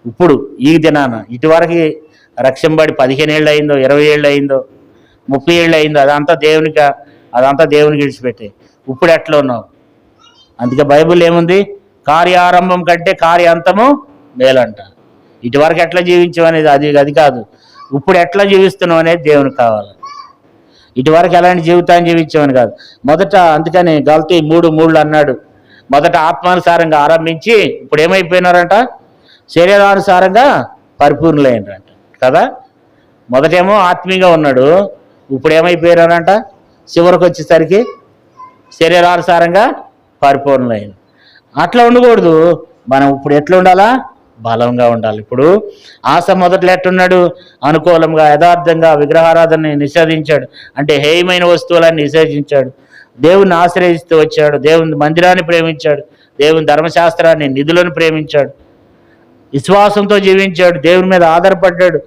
ఇప్పుడు ఈ దినాన ఇటువరకు రక్షంబడి 15 ఏళ్ళు అయిందో, 20 ఏళ్ళు అయిందో, 30 ఏళ్ళు అయిందో, అదంతా దేవునికి విడిచిపెట్టే. ఇప్పుడు ఎట్లా ఉన్నావు? అందుకే బైబిల్ ఏముంది? కార్యారంభం కంటే కార్యాంతము మేలంట. ఇటువరకు ఎట్లా జీవించావు అనేది అది కాదు, ఇప్పుడు ఎట్లా జీవిస్తున్నావు అనేది దేవునికి కావాలి. ఇటువరకు ఎలాంటి జీవితాన్ని జీవించామని కాదు. మొదట అందుకని గల్తీ 3:3 అన్నాడు, మొదట ఆత్మానుసారంగా ఆరంభించి ఇప్పుడు ఏమైపోయినారంట? శరీరానుసారంగా పరిపూర్ణులైనరంట కదా. మొదటేమో ఆత్మీయంగా ఉన్నాడు, ఇప్పుడు ఏమైపోయారంట? చివరికి వచ్చేసరికి శరీరానుసారంగా పరిపూర్ణులైన. అట్లా ఉండకూడదు. మనం ఇప్పుడు ఎట్లా ఉండాలా? బలంగా ఉండాలి. ఇప్పుడు ఆశ మొదట్లో ఎట్టున్నాడు? అనుకూలంగా యథార్థంగా విగ్రహారాధనని నిషేధించాడు, అంటే హేయమైన వస్తువులను నిషేధించాడు. దేవుని ఆశ్రయిస్తూ వచ్చాడు, దేవుని మందిరాన్ని ప్రేమించాడు, దేవుని ధర్మశాస్త్రాన్ని నిధులను ప్రేమించాడు, విశ్వాసంతో జీవించాడు, దేవుని మీద ఆధారపడ్డాడు,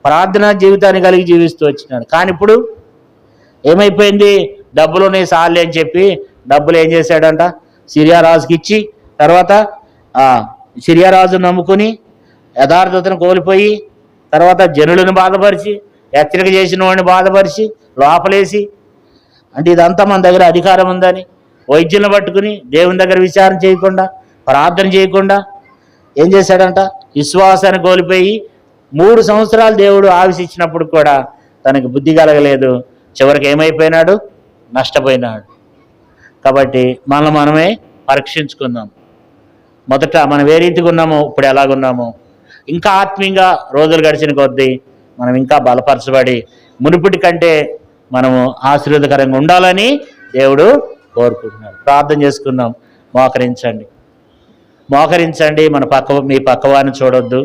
ప్రార్థనా జీవితాన్ని కలిగి జీవిస్తూ వచ్చినాడు. కానీ ఇప్పుడు ఏమైపోయింది? డబ్బులునే సార్లే అని చెప్పి డబ్బులు ఏం చేశాడంట? సిరియా రాజుకి ఇచ్చి, తర్వాత సిరియా రాజు నమ్ముకుని యథార్థతను కోల్పోయి, తర్వాత జనులను బాధపరిచి, హెచ్చరిక చేసిన వాడిని బాధపరిచి లోపలేసి, అంటే ఇదంతా మన దగ్గర అధికారం ఉందని వైద్యులను పట్టుకుని దేవుని దగ్గర విచారణ చేయకుండా, ప్రార్థన చేయకుండా ఏం చేశాడంట? విశ్వాసాన్ని కోల్పోయి 3 సంవత్సరాలు దేవుడు ఆవిసిచ్చినప్పుడు కూడా తనకి బుద్ధి కలగలేదు. చివరికి ఏమైపోయినాడు? నష్టపోయినాడు. కాబట్టి మనమే పరీక్షించుకుందాం. మొదట మనం ఏ రీతిగా ఉన్నామో, ఇప్పుడు ఎలాగున్నామో, ఇంకా ఆత్మీయంగా రోజులు గడిచిన కొద్దీ మనం ఇంకా బలపరచబడి మునుపటి కంటే మనము ఆశీర్వాదకరంగా ఉండాలని దేవుడు కోరుకుంటున్నాడు. ప్రార్థన చేసుకుందాం. మోకరించండి. మీ పక్కవారిని చూడొద్దు.